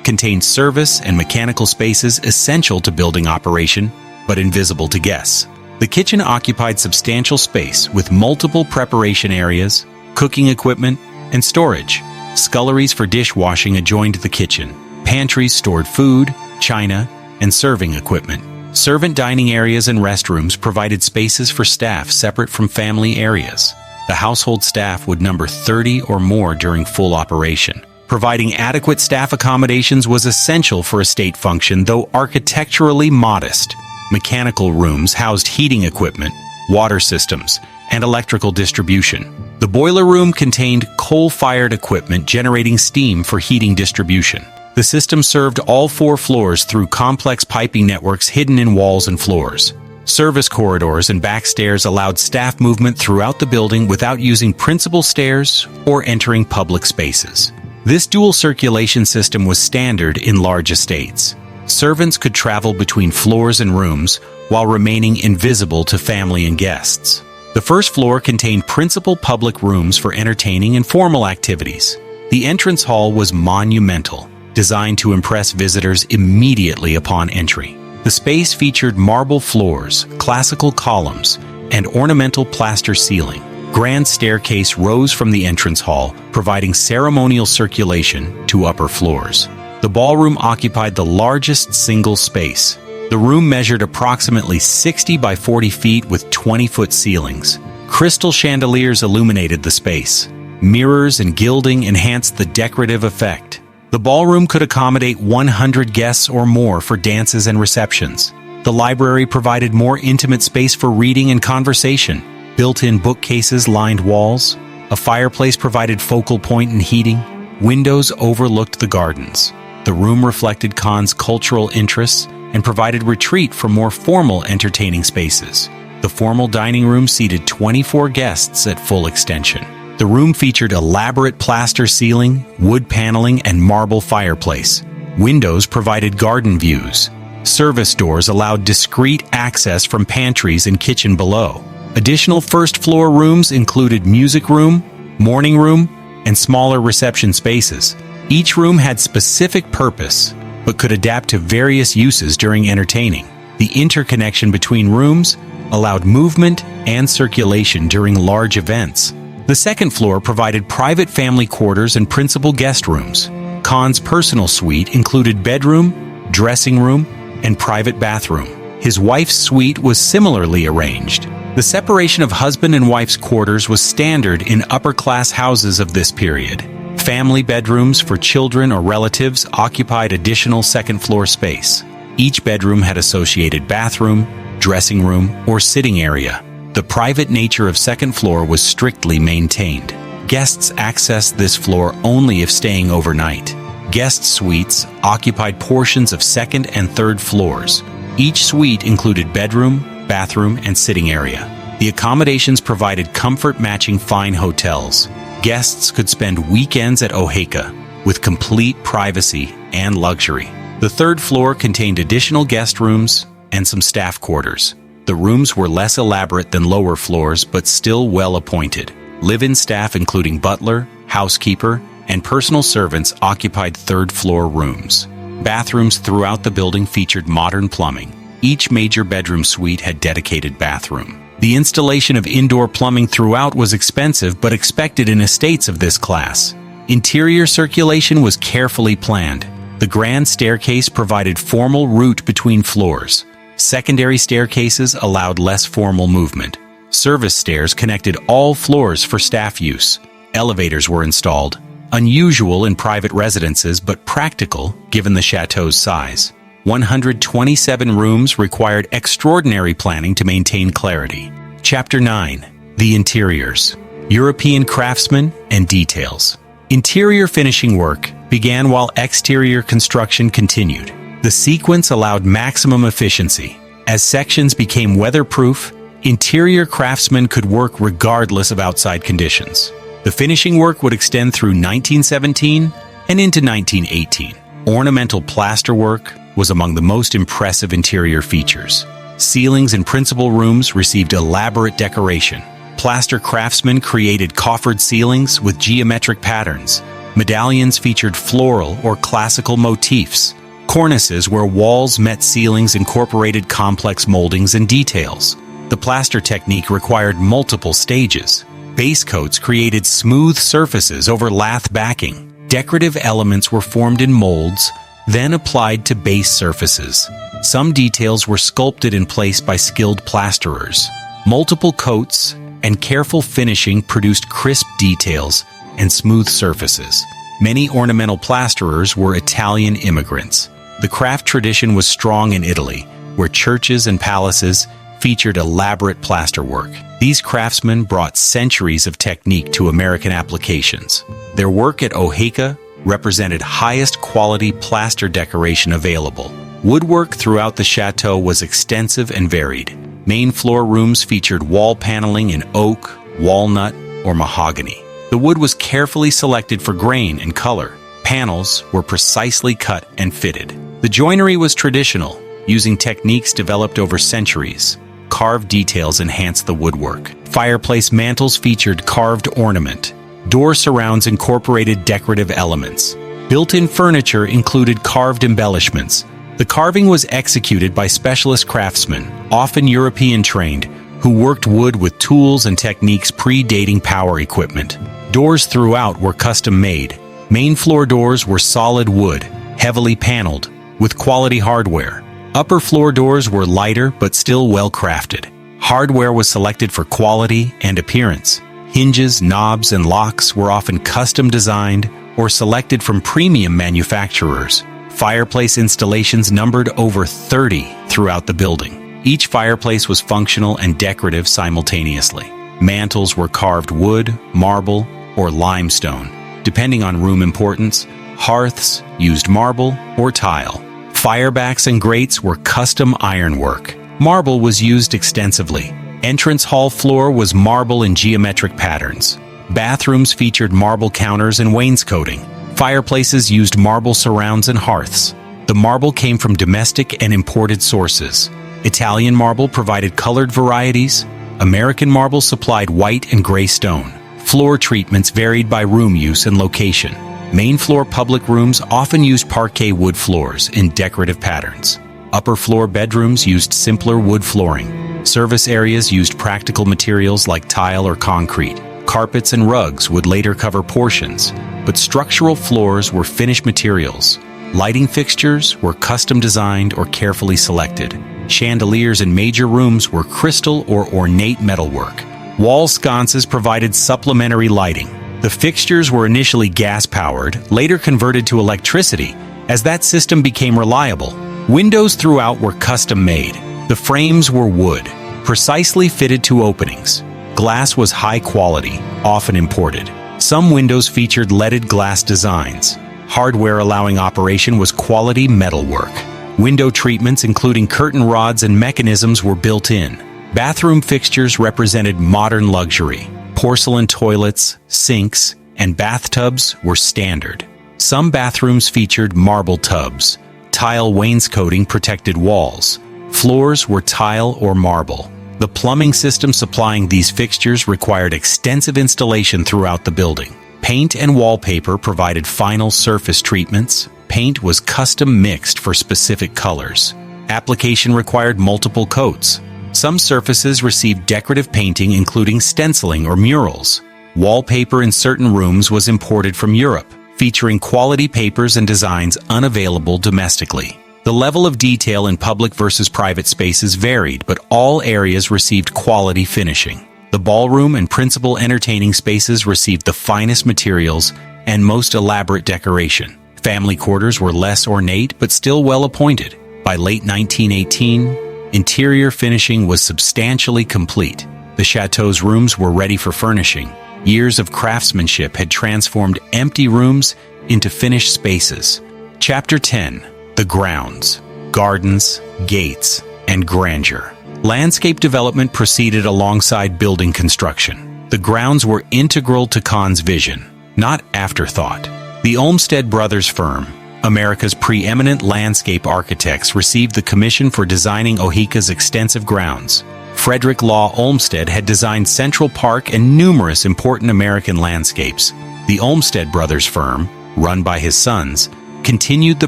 contained service and mechanical spaces essential to building operation, but invisible to guests. The kitchen occupied substantial space with multiple preparation areas, cooking equipment, and storage. Sculleries for dishwashing adjoined the kitchen. Pantries stored food, china, and serving equipment. Servant dining areas and restrooms provided spaces for staff separate from family areas. The household staff would number 30 or more during full operation. Providing adequate staff accommodations was essential for a state function, though architecturally modest. Mechanical rooms housed heating equipment, water systems, and electrical distribution. The boiler room contained coal-fired equipment generating steam for heating distribution. The system served all 4 floors through complex piping networks hidden in walls and floors. Service corridors and back stairs allowed staff movement throughout the building without using principal stairs or entering public spaces. This dual circulation system was standard in large estates. Servants could travel between floors and rooms while remaining invisible to family and guests. The first floor contained principal public rooms for entertaining and formal activities. The entrance hall was monumental, designed to impress visitors immediately upon entry. The space featured marble floors, classical columns, and ornamental plaster ceiling. Grand staircase rose from the entrance hall, providing ceremonial circulation to upper floors. The ballroom occupied the largest single space. The room measured approximately 60 by 40 feet with 20-foot ceilings. Crystal chandeliers illuminated the space. Mirrors and gilding enhanced the decorative effect. The ballroom could accommodate 100 guests or more for dances and receptions. The library provided more intimate space for reading and conversation. Built-in bookcases lined walls. A fireplace provided focal point and heating. Windows overlooked the gardens. The room reflected Kahn's cultural interests and provided retreat for more formal entertaining spaces. The formal dining room seated 24 guests at full extension. The room featured elaborate plaster ceiling, wood paneling, and marble fireplace. Windows provided garden views. Service doors allowed discreet access from pantries and kitchen below. Additional first-floor rooms included music room, morning room, and smaller reception spaces. Each room had specific purpose, but could adapt to various uses during entertaining. The interconnection between rooms allowed movement and circulation during large events. The second floor provided private family quarters and principal guest rooms. Kahn's personal suite included bedroom, dressing room, and private bathroom. His wife's suite was similarly arranged. The separation of husband and wife's quarters was standard in upper-class houses of this period. Family bedrooms for children or relatives occupied additional second-floor space. Each bedroom had associated bathroom, dressing room, or sitting area. The private nature of second floor was strictly maintained. Guests accessed this floor only if staying overnight. Guest suites occupied portions of second and third floors. Each suite included bedroom, bathroom, and sitting area. The accommodations provided comfort-matching fine hotels. Guests could spend weekends at Oheka with complete privacy and luxury. The third floor contained additional guest rooms and some staff quarters. The rooms were less elaborate than lower floors, but still well-appointed. Live-in staff, including butler, housekeeper, and personal servants, occupied third-floor rooms. Bathrooms throughout the building featured modern plumbing. Each major bedroom suite had dedicated bathroom. The installation of indoor plumbing throughout was expensive but expected in estates of this class. Interior circulation was carefully planned. The grand staircase provided formal route between floors. Secondary staircases allowed less formal movement. Service stairs connected all floors for staff use. Elevators were installed, unusual in private residences but practical given the chateau's size. 127 rooms required extraordinary planning to maintain clarity. Chapter 9. The Interiors. European craftsmen and details. Interior finishing work began while exterior construction continued. The sequence allowed maximum efficiency. As sections became weatherproof, interior craftsmen could work regardless of outside conditions. The finishing work would extend through 1917 and into 1918. Ornamental plasterwork was among the most impressive interior features. Ceilings in principal rooms received elaborate decoration. Plaster craftsmen created coffered ceilings with geometric patterns. Medallions featured floral or classical motifs. Cornices where walls met ceilings incorporated complex moldings and details. The plaster technique required multiple stages. Base coats created smooth surfaces over lath backing. Decorative elements were formed in molds, then applied to base surfaces. Some details were sculpted in place by skilled plasterers. Multiple coats and careful finishing produced crisp details and smooth surfaces. Many ornamental plasterers were Italian immigrants. The craft tradition was strong in Italy, where churches and palaces featured elaborate plasterwork. These craftsmen brought centuries of technique to American applications. Their work at Oheka represented highest quality plaster decoration available. Woodwork throughout the chateau was extensive and varied. Main floor rooms featured wall paneling in oak, walnut, or mahogany. The wood was carefully selected for grain and color. Panels were precisely cut and fitted. The joinery was traditional, using techniques developed over centuries. Carved details enhanced the woodwork. Fireplace mantels featured carved ornament. Door surrounds incorporated decorative elements. Built-in furniture included carved embellishments. The carving was executed by specialist craftsmen, often European-trained, who worked wood with tools and techniques predating power equipment. Doors throughout were custom-made. Main floor doors were solid wood, heavily paneled, with quality hardware. Upper floor doors were lighter but still well-crafted. Hardware was selected for quality and appearance. Hinges, knobs, and locks were often custom-designed or selected from premium manufacturers. Fireplace installations numbered over 30 throughout the building. Each fireplace was functional and decorative simultaneously. Mantels were carved wood, marble, or limestone. Depending on room importance, hearths used marble or tile. Firebacks and grates were custom ironwork. Marble was used extensively. Entrance hall floor was marble in geometric patterns. Bathrooms featured marble counters and wainscoting. Fireplaces used marble surrounds and hearths. The marble came from domestic and imported sources. Italian marble provided colored varieties. American marble supplied white and gray stone. Floor treatments varied by room use and location. Main floor public rooms often used parquet wood floors in decorative patterns. Upper floor bedrooms used simpler wood flooring. Service areas used practical materials like tile or concrete. Carpets and rugs would later cover portions, but structural floors were finished materials. Lighting fixtures were custom designed or carefully selected. Chandeliers in major rooms were crystal or ornate metalwork. Wall sconces provided supplementary lighting. The fixtures were initially gas-powered, later converted to electricity, as that system became reliable. Windows throughout were custom-made. The frames were wood, precisely fitted to openings. Glass was high quality, often imported. Some windows featured leaded glass designs. Hardware allowing operation was quality metalwork. Window treatments, including curtain rods and mechanisms, were built in. Bathroom fixtures represented modern luxury. Porcelain toilets, sinks, and bathtubs were standard. Some bathrooms featured marble tubs. Tile wainscoting protected walls. Floors were tile or marble. The plumbing system supplying these fixtures required extensive installation throughout the building. Paint and wallpaper provided final surface treatments. Paint was custom mixed for specific colors. Application required multiple coats. Some surfaces received decorative painting, including stenciling or murals. Wallpaper in certain rooms was imported from Europe, featuring quality papers and designs unavailable domestically. The level of detail in public versus private spaces varied, but all areas received quality finishing. The ballroom and principal entertaining spaces received the finest materials and most elaborate decoration. Family quarters were less ornate, but still well appointed. By late 1918, interior finishing was substantially complete. The chateau's rooms were ready for furnishing. Years of craftsmanship had transformed empty rooms into finished spaces. Chapter 10. The Grounds, Gardens, Gates, and Grandeur. Landscape development proceeded alongside building construction. The grounds were integral to Kahn's vision, not afterthought. The Olmsted Brothers firm, America's preeminent landscape architects, received the commission for designing Oheka's extensive grounds. Frederick Law Olmsted had designed Central Park and numerous important American landscapes. The Olmsted Brothers firm, run by his sons, continued the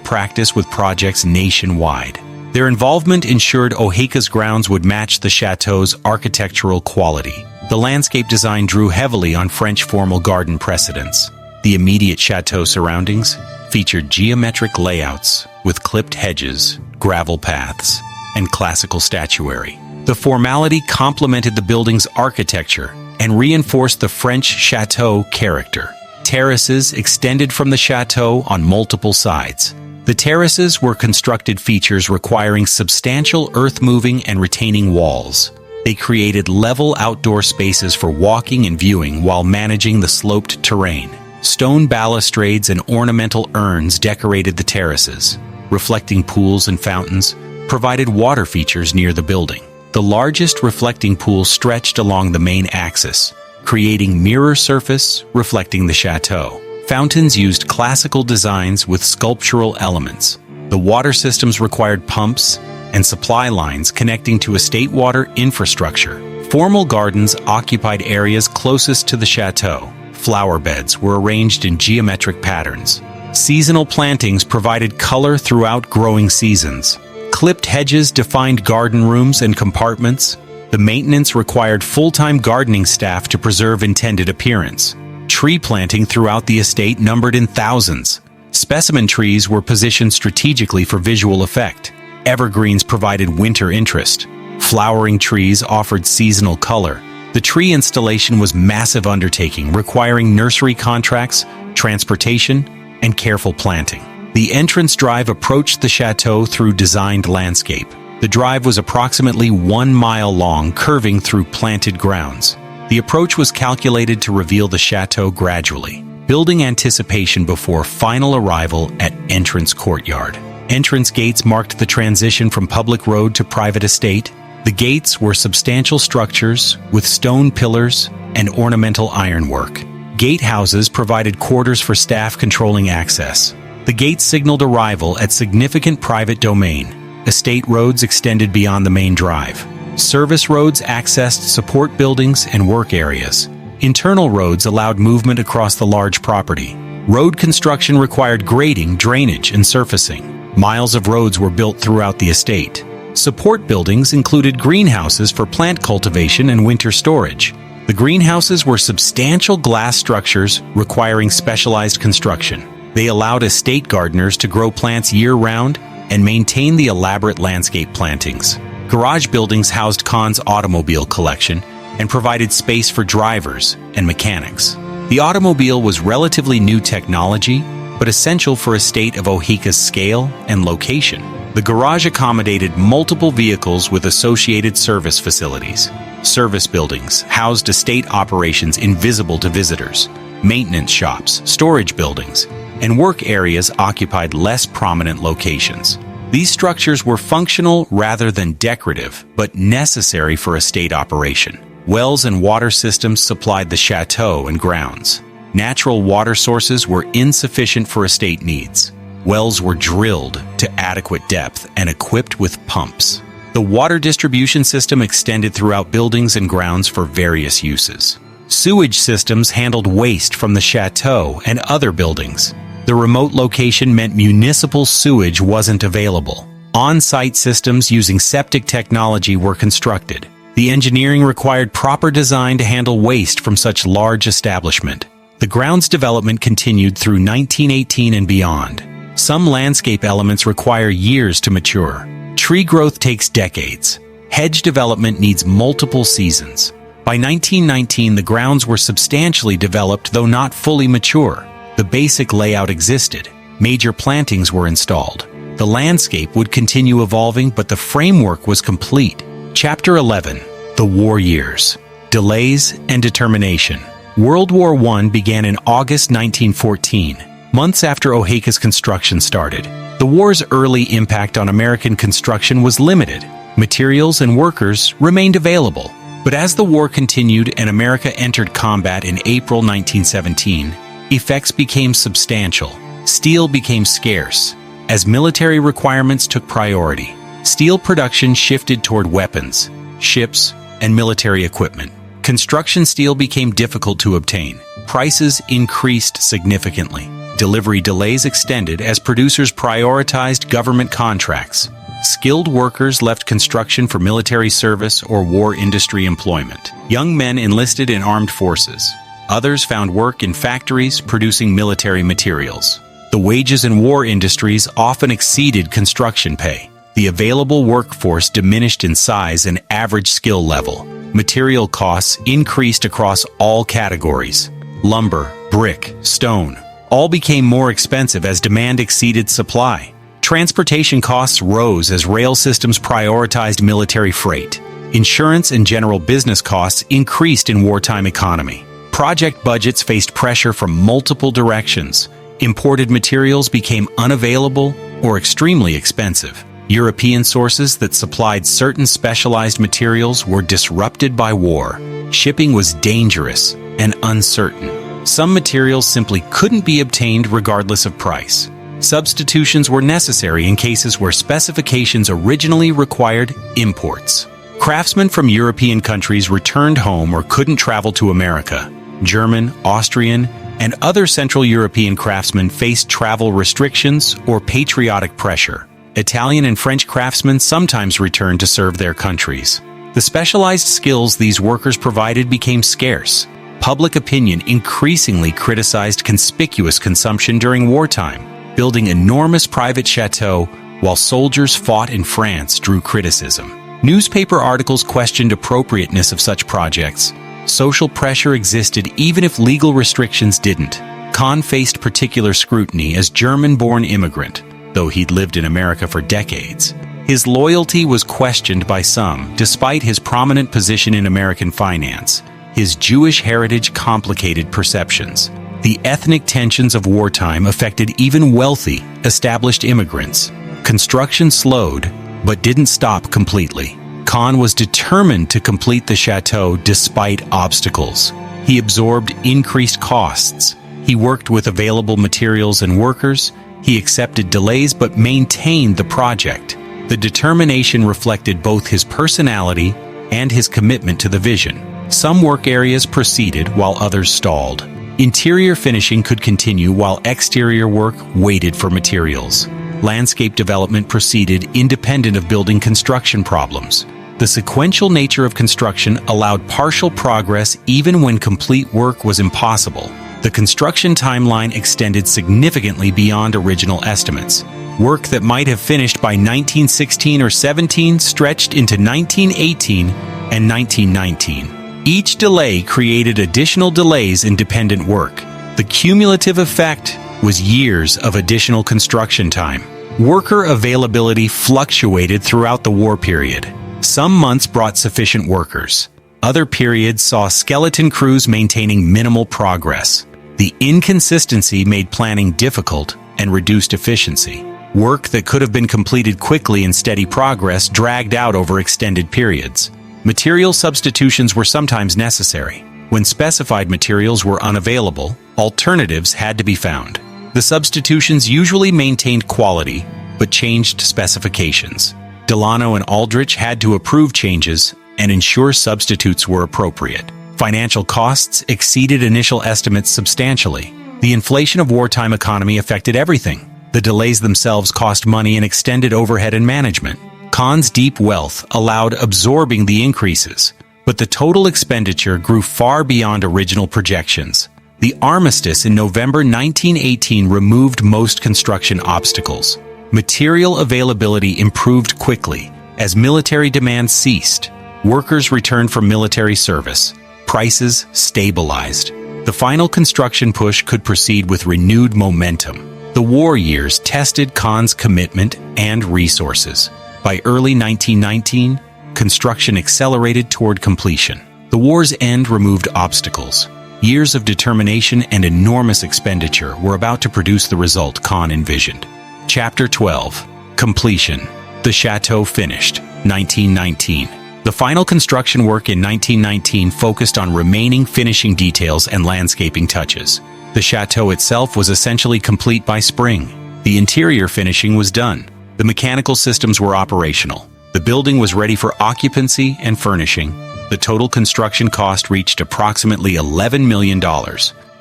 practice with projects nationwide. Their involvement ensured Oheka's grounds would match the chateau's architectural quality. The landscape design drew heavily on French formal garden precedents. The immediate chateau surroundings featured geometric layouts with clipped hedges, gravel paths, and classical statuary. The formality complemented the building's architecture and reinforced the French chateau character. Terraces extended from the chateau on multiple sides. The terraces were constructed features requiring substantial earth-moving and retaining walls. They created level outdoor spaces for walking and viewing while managing the sloped terrain. Stone balustrades and ornamental urns decorated the terraces. Reflecting pools and fountains provided water features near the building. The largest reflecting pool stretched along the main axis, creating mirror surface reflecting the chateau. Fountains used classical designs with sculptural elements. The water systems required pumps and supply lines connecting to estate water infrastructure. Formal gardens occupied areas closest to the chateau. Flower beds were arranged in geometric patterns. Seasonal plantings provided color throughout growing seasons. Clipped hedges defined garden rooms and compartments. The maintenance required full-time gardening staff to preserve intended appearance. Tree planting throughout the estate numbered in thousands. Specimen trees were positioned strategically for visual effect. Evergreens provided winter interest. Flowering trees offered seasonal color. The tree installation was a massive undertaking, requiring nursery contracts, transportation, and careful planting. The entrance drive approached the chateau through designed landscape. The drive was approximately 1 mile long, curving through planted grounds. The approach was calculated to reveal the chateau gradually, building anticipation before final arrival at entrance courtyard. Entrance gates marked the transition from public road to private estate. The gates were substantial structures with stone pillars and ornamental ironwork. Gatehouses provided quarters for staff controlling access. The gates signaled arrival at significant private domain. Estate roads extended beyond the main drive. Service roads accessed support buildings and work areas. Internal roads allowed movement across the large property. Road construction required grading, drainage, and surfacing. Miles of roads were built throughout the estate. Support buildings included greenhouses for plant cultivation and winter storage. The greenhouses were substantial glass structures requiring specialized construction. They allowed estate gardeners to grow plants year-round and maintain the elaborate landscape plantings. Garage buildings housed Kahn's automobile collection and provided space for drivers and mechanics. The automobile was relatively new technology, but essential for a estate of Oheka's scale and location. The garage accommodated multiple vehicles with associated service facilities. Service buildings housed estate operations invisible to visitors. Maintenance shops, storage buildings, and work areas occupied less prominent locations. These structures were functional rather than decorative, but necessary for estate operation. Wells and water systems supplied the chateau and grounds. Natural water sources were insufficient for estate needs. Wells were drilled to adequate depth and equipped with pumps. The water distribution system extended throughout buildings and grounds for various uses. Sewage systems handled waste from the chateau and other buildings. The remote location meant municipal sewage wasn't available. On-site systems using septic technology were constructed. The engineering required proper design to handle waste from such large establishment. The grounds development continued through 1918 and beyond. Some landscape elements require years to mature. Tree growth takes decades. Hedge development needs multiple seasons. By 1919, the grounds were substantially developed, though not fully mature. The basic layout existed. Major plantings were installed. The landscape would continue evolving, but the framework was complete. Chapter 11. The War Years. Delays and Determination. World War I began in August 1914, months after Oheka's construction started. The war's early impact on American construction was limited. Materials and workers remained available. But as the war continued and America entered combat in April 1917, effects became substantial. Steel became scarce. As military requirements took priority, steel production shifted toward weapons, ships, and military equipment. Construction steel became difficult to obtain. Prices increased significantly. Delivery delays extended as producers prioritized government contracts. Skilled workers left construction for military service or war industry employment. Young men enlisted in armed forces. Others found work in factories producing military materials. The wages in war industries often exceeded construction pay. The available workforce diminished in size and average skill level. Material costs increased across all categories. Lumber, brick, stone, all became more expensive as demand exceeded supply. Transportation costs rose as rail systems prioritized military freight. Insurance and general business costs increased in wartime economy. Project budgets faced pressure from multiple directions. Imported materials became unavailable or extremely expensive. European sources that supplied certain specialized materials were disrupted by war. Shipping was dangerous and uncertain. Some materials simply couldn't be obtained regardless of price. Substitutions were necessary in cases where specifications originally required imports. Craftsmen from European countries returned home or couldn't travel to America. German, Austrian, and other Central European craftsmen faced travel restrictions or patriotic pressure. Italian and French craftsmen sometimes returned to serve their countries. The specialized skills these workers provided became scarce. Public opinion increasingly criticized conspicuous consumption during wartime. Building enormous private châteaux while soldiers fought in France drew criticism. Newspaper articles questioned appropriateness of such projects. Social pressure existed even if legal restrictions didn't. Kahn faced particular scrutiny as German-born immigrant, though he'd lived in America for decades. His loyalty was questioned by some, despite his prominent position in American finance. His Jewish heritage complicated perceptions. The ethnic tensions of wartime affected even wealthy, established immigrants. Construction slowed, but didn't stop completely. Kahn was determined to complete the chateau despite obstacles. He absorbed increased costs. He worked with available materials and workers. He accepted delays but maintained the project. The determination reflected both his personality and his commitment to the vision. Some work areas proceeded while others stalled. Interior finishing could continue while exterior work waited for materials. Landscape development proceeded independent of building construction problems. The sequential nature of construction allowed partial progress even when complete work was impossible. The construction timeline extended significantly beyond original estimates. Work that might have finished by 1916 or 17 stretched into 1918 and 1919. Each delay created additional delays in dependent work. The cumulative effect was years of additional construction time. Worker availability fluctuated throughout the war period. Some months brought sufficient workers. Other periods saw skeleton crews maintaining minimal progress. The inconsistency made planning difficult and reduced efficiency. Work that could have been completed quickly in steady progress dragged out over extended periods. Material substitutions were sometimes necessary. When specified materials were unavailable, alternatives had to be found. The substitutions usually maintained quality, but changed specifications. Delano and Aldrich had to approve changes and ensure substitutes were appropriate. Financial costs exceeded initial estimates substantially. The inflation of wartime economy affected everything. The delays themselves cost money and extended overhead and management. Kahn's deep wealth allowed absorbing the increases, but the total expenditure grew far beyond original projections. The armistice in November 1918 removed most construction obstacles. Material availability improved quickly as military demand ceased. Workers returned from military service. Prices stabilized. The final construction push could proceed with renewed momentum. The war years tested Kahn's commitment and resources. By early 1919, construction accelerated toward completion. The war's end removed obstacles. Years of determination and enormous expenditure were about to produce the result Kahn envisioned. Chapter 12. Completion. The Chateau finished. 1919. The final construction work in 1919 focused on remaining finishing details and landscaping touches. The chateau itself was essentially complete by spring. The interior finishing was done. The mechanical systems were operational. The building was ready for occupancy and furnishing. The total construction cost reached approximately $11 million.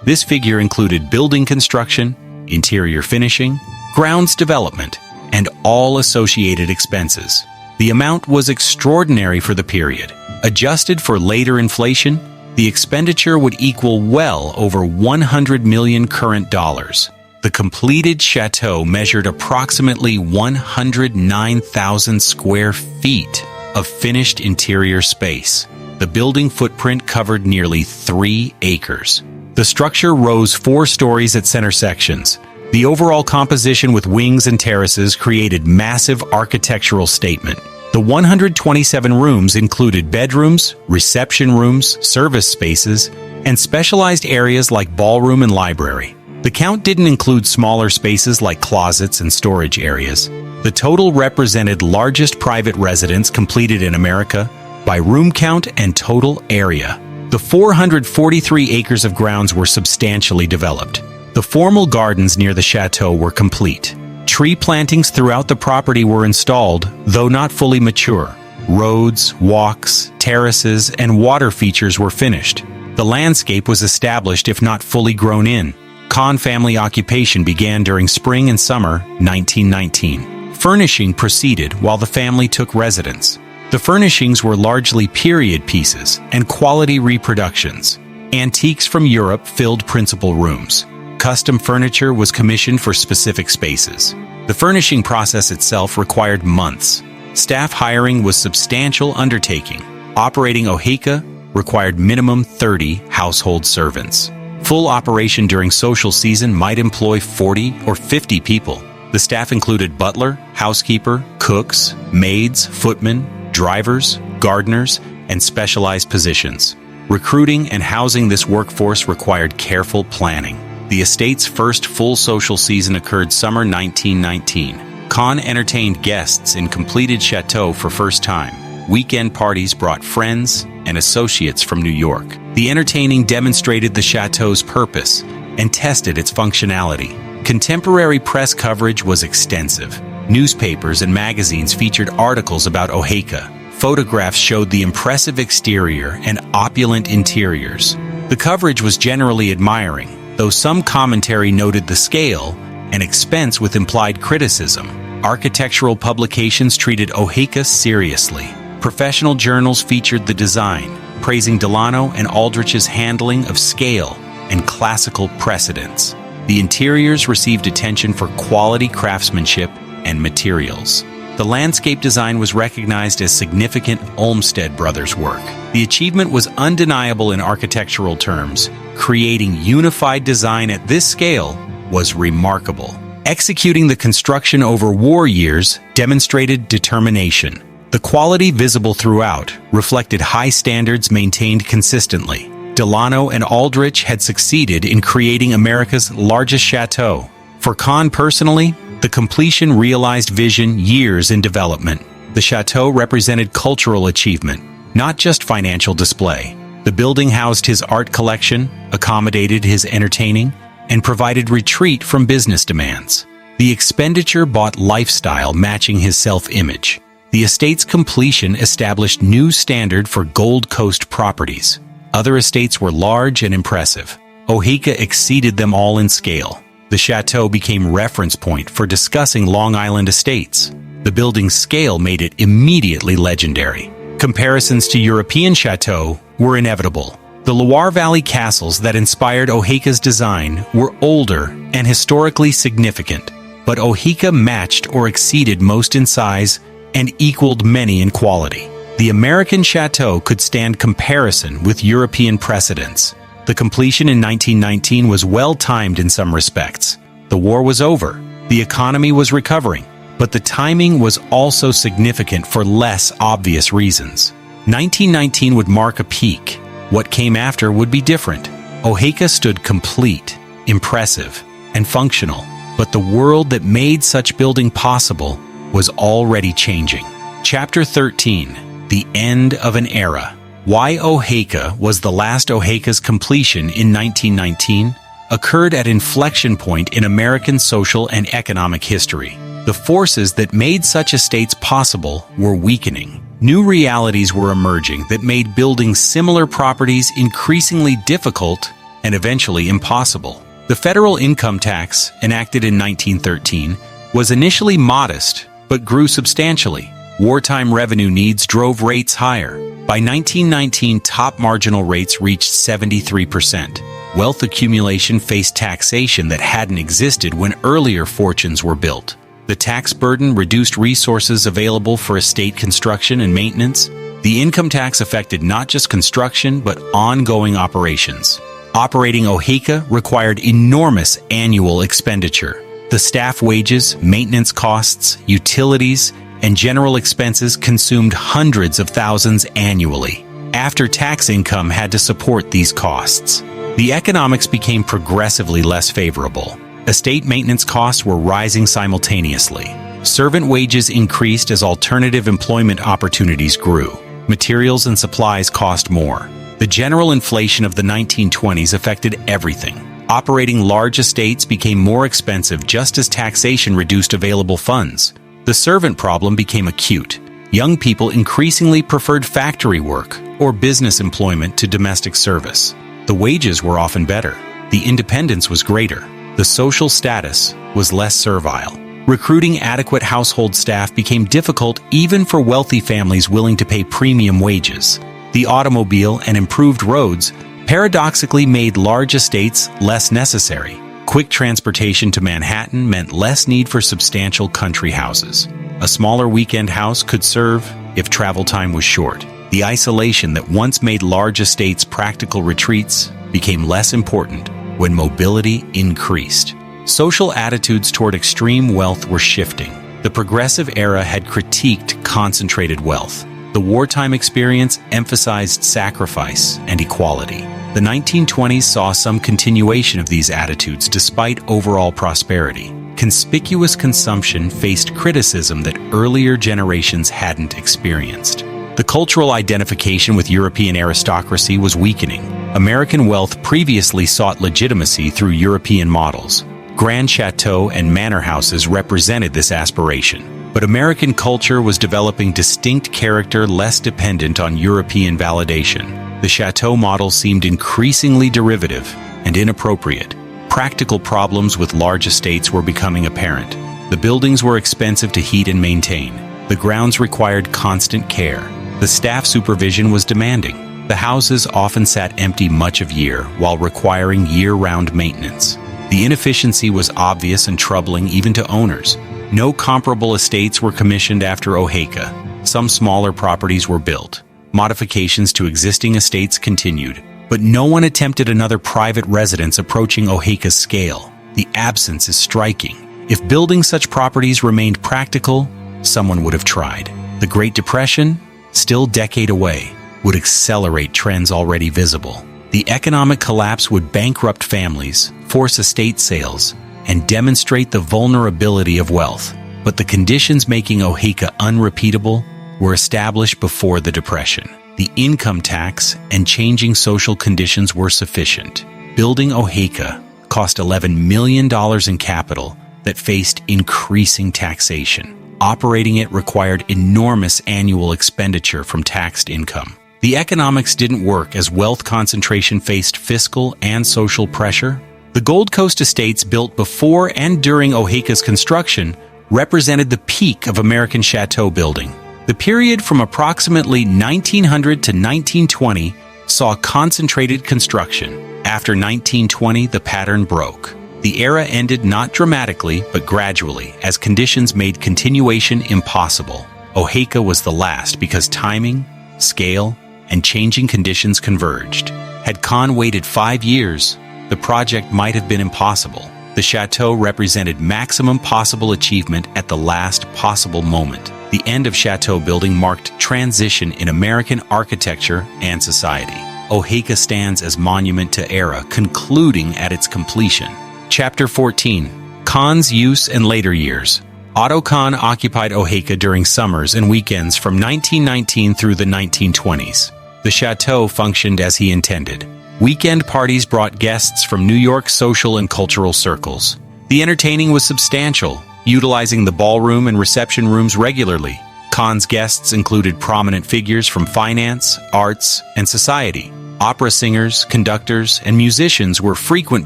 This figure included building construction, interior finishing, grounds development, and all associated expenses. The amount was extraordinary for the period. Adjusted for later inflation, the expenditure would equal well over 100 million current dollars. The The completed chateau measured approximately 109,000 square feet of finished interior space. The building footprint covered nearly 3 acres. The structure rose 4 stories at center sections. The overall composition with wings and terraces created massive architectural statement. The 127 rooms included bedrooms, reception rooms, service spaces, and specialized areas like ballroom and library. The count didn't include smaller spaces like closets and storage areas. The total represented largest private residence completed in America by room count and total area. The 443 acres of grounds were substantially developed. The formal gardens near the chateau were complete. Tree plantings throughout the property were installed, though not fully mature. Roads, walks, terraces, and water features were finished. The landscape was established if not fully grown in. Kahn family occupation began during spring and summer 1919. Furnishing proceeded while the family took residence. The furnishings were largely period pieces and quality reproductions. Antiques from Europe filled principal rooms. Custom furniture was commissioned for specific spaces. The furnishing process itself required months. Staff hiring was a substantial undertaking. Operating Oheka required minimum 30 household servants. Full operation during social season might employ 40 or 50 people. The staff included butler, housekeeper, cooks, maids, footmen, drivers, gardeners, and specialized positions. Recruiting and housing this workforce required careful planning. The estate's first full social season occurred summer 1919. Kahn entertained guests in completed chateau for first time. Weekend parties brought friends and associates from New York. The entertaining demonstrated the chateau's purpose and tested its functionality. Contemporary press coverage was extensive. Newspapers and magazines featured articles about Oheka. Photographs showed the impressive exterior and opulent interiors. The coverage was generally admiring, though some commentary noted the scale and expense with implied criticism. Architectural publications treated Oheka seriously. Professional journals featured the design, praising Delano and Aldrich's handling of scale and classical precedents. The interiors received attention for quality craftsmanship and materials. The landscape design was recognized as significant Olmsted Brothers work. The achievement was undeniable in architectural terms. Creating unified design at this scale was remarkable. Executing the construction over war years demonstrated determination. The quality visible throughout reflected high standards maintained consistently. Delano and Aldrich had succeeded in creating America's largest chateau. For Kahn personally, the completion realized vision years in development. The chateau represented cultural achievement, not just financial display. The building housed his art collection, accommodated his entertaining, and provided retreat from business demands. The expenditure bought lifestyle matching his self-image. The estate's completion established new standard for Gold Coast properties. Other estates were large and impressive. Oheka exceeded them all in scale. The chateau became reference point for discussing Long Island estates. The building's scale made it immediately legendary. Comparisons to European chateaux were inevitable. The Loire Valley castles that inspired Oheka's design were older and historically significant, but Oheka matched or exceeded most in size and equaled many in quality. The American chateau could stand comparison with European precedents. The completion in 1919 was well-timed in some respects. The war was over, the economy was recovering, but the timing was also significant for less obvious reasons. 1919 would mark a peak. What came after would be different. Oheka stood complete, impressive, and functional, but the world that made such building possible was already changing. Chapter 13. The End of an Era. Why Oheka was the last Oheka's completion in 1919 occurred at inflection point in American social and economic history. The forces that made such estates possible were weakening. New realities were emerging that made building similar properties increasingly difficult and eventually impossible. The federal income tax, enacted in 1913, was initially modest but grew substantially. Wartime revenue needs drove rates higher. By 1919, top marginal rates reached 73%. Wealth accumulation faced taxation that hadn't existed when earlier fortunes were built. The tax burden reduced resources available for estate construction and maintenance. The income tax affected not just construction, but ongoing operations. Operating Oheka required enormous annual expenditure. The staff wages, maintenance costs, utilities, and general expenses consumed hundreds of thousands annually. After-tax income had to support these costs. The economics became progressively less favorable. Estate maintenance costs were rising simultaneously. Servant wages increased as alternative employment opportunities grew. Materials and supplies cost more. The general inflation of the 1920s affected everything. Operating large estates became more expensive just as taxation reduced available funds. The servant problem became acute. Young people increasingly preferred factory work or business employment to domestic service. The wages were often better. The independence was greater. The social status was less servile. Recruiting adequate household staff became difficult even for wealthy families willing to pay premium wages. The automobile and improved roads paradoxically made large estates less necessary. Quick transportation to Manhattan meant less need for substantial country houses. A smaller weekend house could serve if travel time was short. The isolation that once made large estates practical retreats became less important when mobility increased. Social attitudes toward extreme wealth were shifting. The progressive era had critiqued concentrated wealth. The wartime experience emphasized sacrifice and equality. The 1920s saw some continuation of these attitudes despite overall prosperity. Conspicuous consumption faced criticism that earlier generations hadn't experienced. The cultural identification with European aristocracy was weakening. American wealth previously sought legitimacy through European models. Grand chateaux and manor houses represented this aspiration. But American culture was developing distinct character less dependent on European validation. The chateau model seemed increasingly derivative and inappropriate. Practical problems with large estates were becoming apparent. The buildings were expensive to heat and maintain. The grounds required constant care. The staff supervision was demanding. The houses often sat empty much of year while requiring year-round maintenance. The inefficiency was obvious and troubling even to owners. No comparable estates were commissioned after Oheka. Some smaller properties were built. Modifications to existing estates continued, but no one attempted another private residence approaching Oheka's scale. The absence is striking. If building such properties remained practical, someone would have tried. The Great Depression, still decade away, would accelerate trends already visible. The economic collapse would bankrupt families, force estate sales, and demonstrate the vulnerability of wealth. But the conditions making Oheka unrepeatable were established before the Depression. The income tax and changing social conditions were sufficient. Building Oheka cost $11 million in capital that faced increasing taxation. Operating it required enormous annual expenditure from taxed income. The economics didn't work as wealth concentration faced fiscal and social pressure. The Gold Coast estates built before and during Oheka's construction represented the peak of American chateau building. The period from approximately 1900 to 1920 saw concentrated construction. After 1920, the pattern broke. The era ended not dramatically, but gradually, as conditions made continuation impossible. Oheka was the last because timing, scale, and changing conditions converged. Had Kahn waited 5 years, the project might have been impossible. The chateau represented maximum possible achievement at the last possible moment. The end of chateau building marked transition in American architecture and society. Oheka stands as monument to era, concluding at its completion. Chapter 14. Kahn's Use and Later Years. Otto Kahn occupied Oheka during summers and weekends from 1919 through the 1920s. The chateau functioned as he intended. Weekend parties brought guests from New York social and cultural circles. The entertaining was substantial, utilizing the ballroom and reception rooms regularly. Kahn's guests included prominent figures from finance, arts, and society. Opera singers, conductors, and musicians were frequent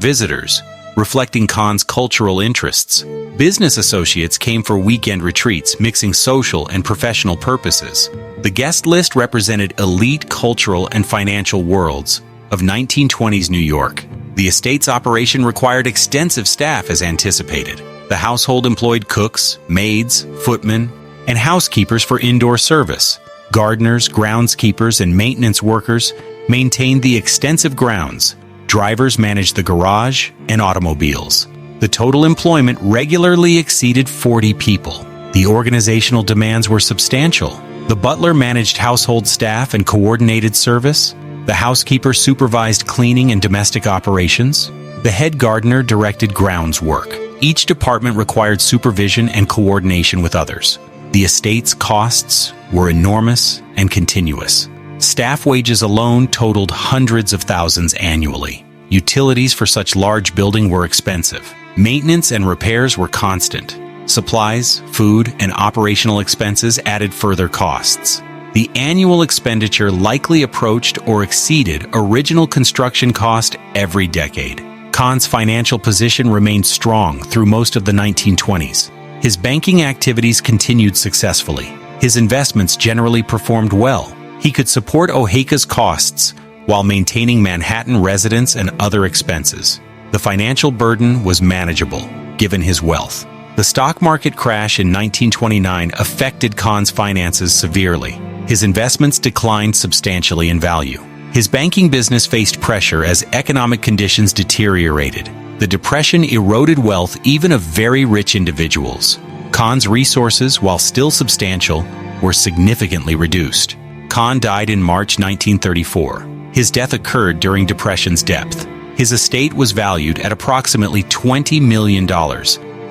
visitors, reflecting Kahn's cultural interests. Business associates came for weekend retreats, mixing social and professional purposes. The guest list represented elite cultural and financial worlds of 1920s New York. The estate's operation required extensive staff as anticipated. The household employed cooks, maids, footmen, and housekeepers for indoor service. Gardeners, groundskeepers, and maintenance workers maintained the extensive grounds. Drivers managed the garage and automobiles. The total employment regularly exceeded 40 people. The organizational demands were substantial. The butler managed household staff and coordinated service. The housekeeper supervised cleaning and domestic operations. The head gardener directed grounds work. Each department required supervision and coordination with others. The estate's costs were enormous and continuous. Staff wages alone totaled hundreds of thousands annually. Utilities for such large building were expensive. Maintenance and repairs were constant. Supplies, food, and operational expenses added further costs. The annual expenditure likely approached or exceeded original construction cost every decade. Kahn's financial position remained strong through most of the 1920s. His banking activities continued successfully. His investments generally performed well. He could support Oheka's costs while maintaining Manhattan residence and other expenses. The financial burden was manageable, given his wealth. The stock market crash in 1929 affected Kahn's finances severely. His investments declined substantially in value. His banking business faced pressure as economic conditions deteriorated. The Depression eroded wealth even of very rich individuals. Kahn's resources, while still substantial, were significantly reduced. Kahn died in March 1934. His death occurred during Depression's depth. His estate was valued at approximately $20 million,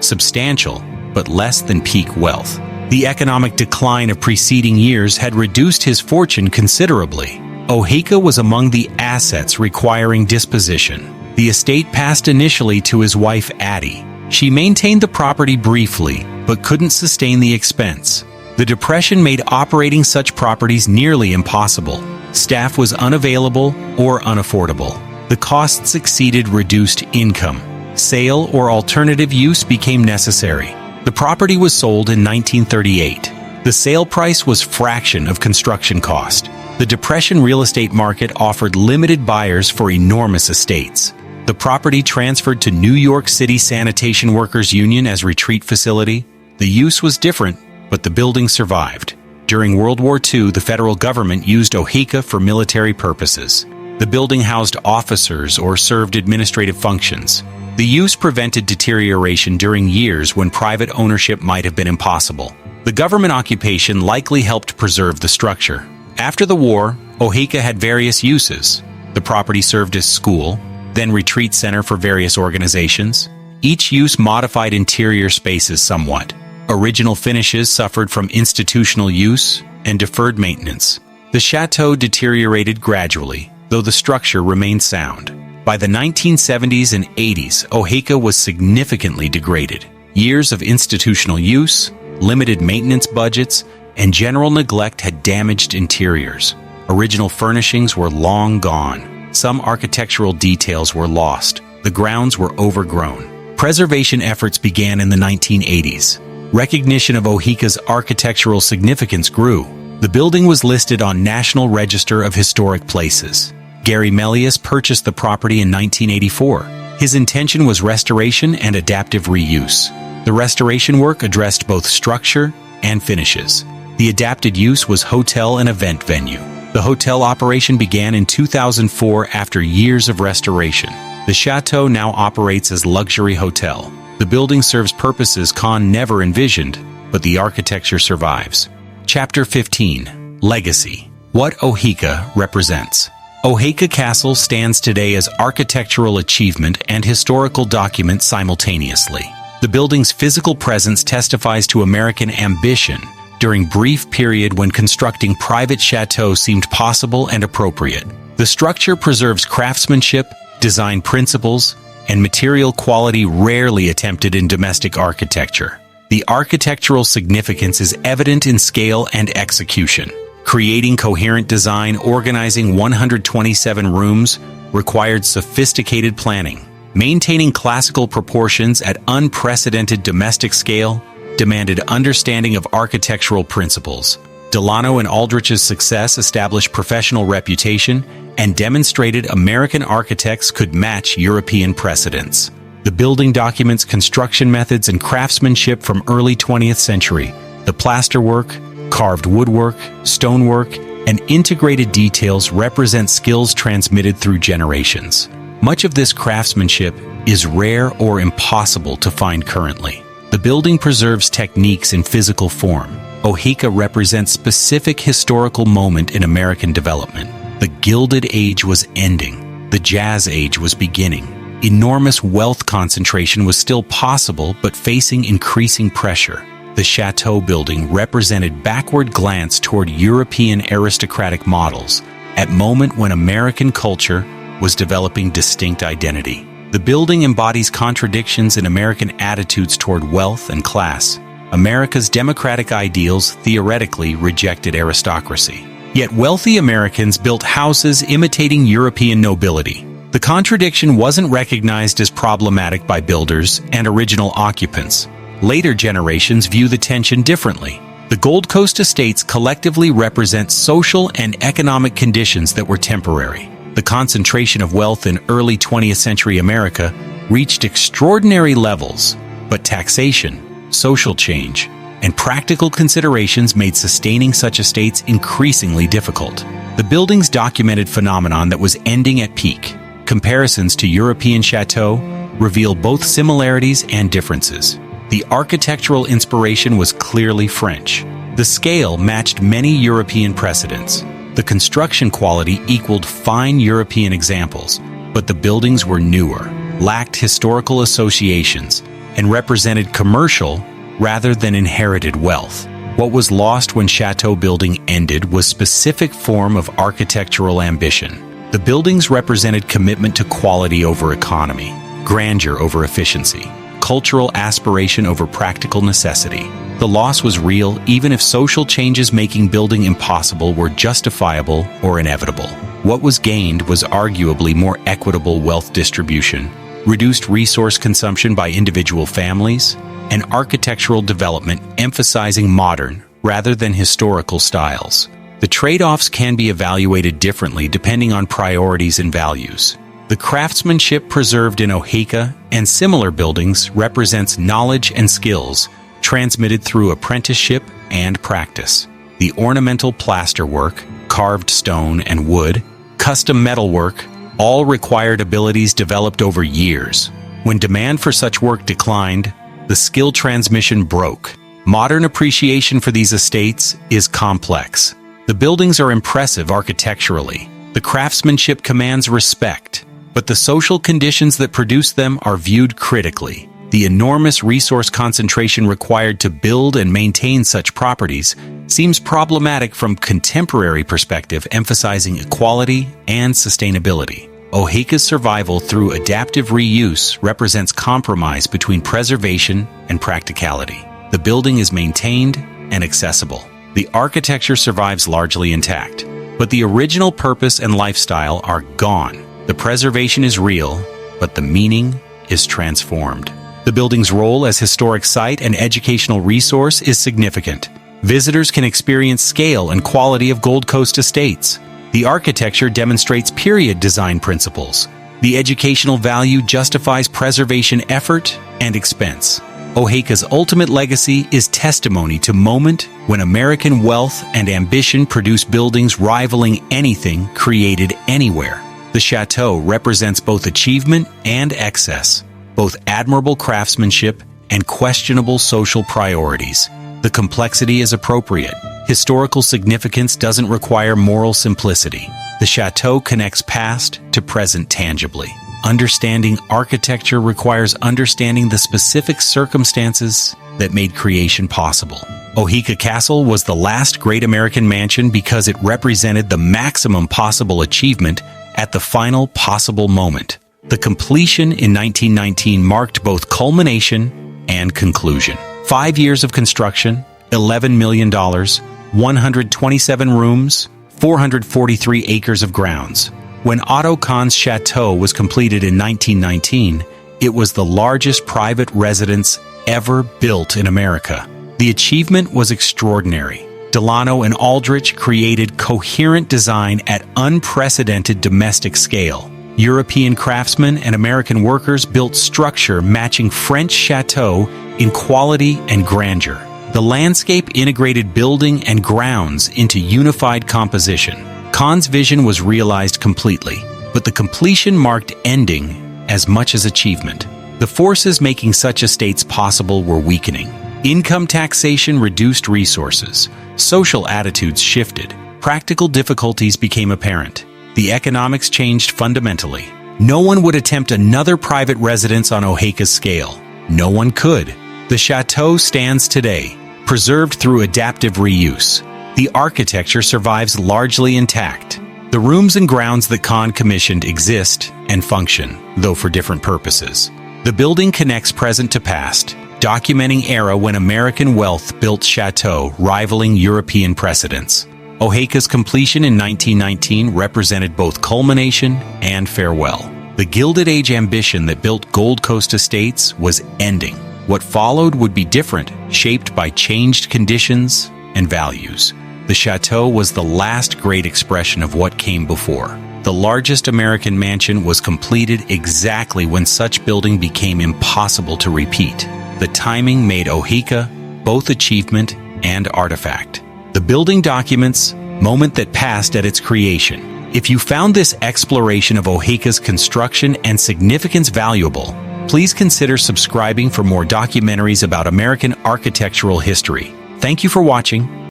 substantial, but less than peak wealth. The economic decline of preceding years had reduced his fortune considerably. Oheka was among the assets requiring disposition. The estate passed initially to his wife Addie. She maintained the property briefly, but couldn't sustain the expense. The Depression made operating such properties nearly impossible. Staff was unavailable or unaffordable. The costs exceeded reduced income. Sale or alternative use became necessary. The property was sold in 1938. The sale price was fraction of construction cost. The Depression real estate market offered limited buyers for enormous estates. The property transferred to New York City Sanitation Workers Union as retreat facility. The use was different, but the building survived. During World War II, the federal government used Oheka for military purposes. The building housed officers or served administrative functions. The use prevented deterioration during years when private ownership might have been impossible. The government occupation likely helped preserve the structure. After the war, Oheka had various uses. The property served as school, then retreat center for various organizations. Each use modified interior spaces somewhat. Original finishes suffered from institutional use and deferred maintenance. The château deteriorated gradually, though the structure remained sound. By the 1970s and 80s, Oheka was significantly degraded. Years of institutional use, limited maintenance budgets, and general neglect had damaged interiors. Original furnishings were long gone. Some architectural details were lost. The grounds were overgrown. Preservation efforts began in the 1980s. Recognition of Oheka's architectural significance grew. The building was listed on National Register of Historic Places. Gary Melius purchased the property in 1984. His intention was restoration and adaptive reuse. The restoration work addressed both structure and finishes. The adapted use was hotel and event venue. The hotel operation began in 2004 after years of restoration. The chateau now operates as luxury hotel. The building serves purposes Kahn never envisioned, but the architecture survives. Chapter 15. Legacy. What Oheka represents. Oheka Castle stands today as architectural achievement and historical document simultaneously. The building's physical presence testifies to American ambition during brief period when constructing private chateaux seemed possible and appropriate. The structure preserves craftsmanship, design principles, and material quality rarely attempted in domestic architecture. The architectural significance is evident in scale and execution. Creating coherent design, organizing 127 rooms required sophisticated planning. Maintaining classical proportions at unprecedented domestic scale demanded understanding of architectural principles. Delano and Aldrich's success established professional reputation and demonstrated American architects could match European precedents. The building documents construction methods and craftsmanship from early 20th century. The plasterwork, carved woodwork, stonework, and integrated details represent skills transmitted through generations. Much of this craftsmanship is rare or impossible to find currently. The building preserves techniques in physical form. Oheka represents specific historical moment in American development. The Gilded Age was ending. The Jazz Age was beginning. Enormous wealth concentration was still possible, but facing increasing pressure. The Château building represented backward glance toward European aristocratic models, at a moment when American culture was developing distinct identity. The building embodies contradictions in American attitudes toward wealth and class. America's democratic ideals theoretically rejected aristocracy. Yet wealthy Americans built houses imitating European nobility. The contradiction wasn't recognized as problematic by builders and original occupants. Later generations view the tension differently. The Gold Coast estates collectively represent social and economic conditions that were temporary. The concentration of wealth in early 20th century America reached extraordinary levels, but taxation, social change, and practical considerations made sustaining such estates increasingly difficult. The building's documented phenomenon that was ending at peak. Comparisons to European chateaux reveal both similarities and differences. The architectural inspiration was clearly French. The scale matched many European precedents. The construction quality equaled fine European examples, but the buildings were newer, lacked historical associations, and represented commercial rather than inherited wealth. What was lost when chateau building ended was specific form of architectural ambition. The buildings represented commitment to quality over economy, grandeur over efficiency, cultural aspiration over practical necessity. The loss was real even if social changes making building impossible were justifiable or inevitable. What was gained was arguably more equitable wealth distribution, reduced resource consumption by individual families, and architectural development emphasizing modern rather than historical styles. The trade-offs can be evaluated differently depending on priorities and values. The craftsmanship preserved in Oheka and similar buildings represents knowledge and skills transmitted through apprenticeship and practice. The ornamental plasterwork, carved stone and wood, custom metalwork, all required abilities developed over years. When demand for such work declined, the skill transmission broke. Modern appreciation for these estates is complex. The buildings are impressive architecturally. The craftsmanship commands respect, but the social conditions that produce them are viewed critically. The enormous resource concentration required to build and maintain such properties seems problematic from contemporary perspective, emphasizing equality and sustainability. Oheka's survival through adaptive reuse represents compromise between preservation and practicality. The building is maintained and accessible. The architecture survives largely intact, but the original purpose and lifestyle are gone. The preservation is real, but the meaning is transformed. The building's role as historic site and educational resource is significant. Visitors can experience scale and quality of Gold Coast estates. The architecture demonstrates period design principles. The educational value justifies preservation effort and expense. Oheka's ultimate legacy is testimony to moment when American wealth and ambition produce buildings rivaling anything created anywhere. The chateau represents both achievement and excess, both admirable craftsmanship and questionable social priorities. The complexity is appropriate. Historical significance doesn't require moral simplicity. The chateau connects past to present tangibly. Understanding architecture requires understanding the specific circumstances that made creation possible. Oheka Castle was the last great American mansion because it represented the maximum possible achievement at the final possible moment. The completion in 1919 marked both culmination and conclusion. 5 years of construction, $11 million, 127 rooms, 443 acres of grounds. When Otto Kahn's château was completed in 1919, it was the largest private residence ever built in America. The achievement was extraordinary. Delano and Aldrich created coherent design at unprecedented domestic scale. European craftsmen and American workers built structure matching French château in quality and grandeur. The landscape integrated building and grounds into unified composition. Kahn's vision was realized completely, but the completion marked ending as much as achievement. The forces making such estates possible were weakening. Income taxation reduced resources. Social attitudes shifted. Practical difficulties became apparent. The economics changed fundamentally. No one would attempt another private residence on Oheka's scale. No one could. The chateau stands today, preserved through adaptive reuse. The architecture survives largely intact. The rooms and grounds that Kahn commissioned exist and function, though for different purposes. The building connects present to past, documenting era when American wealth built chateau rivaling European precedents. Oheka's completion in 1919 represented both culmination and farewell. The Gilded Age ambition that built Gold Coast estates was ending. What followed would be different, shaped by changed conditions and values. The chateau was the last great expression of what came before. The largest American mansion was completed exactly when such building became impossible to repeat. The timing made Oheka both achievement and artifact. The building documents moment that passed at its creation. If you found this exploration of Oheka's construction and significance valuable, please consider subscribing for more documentaries about American architectural history. Thank you for watching.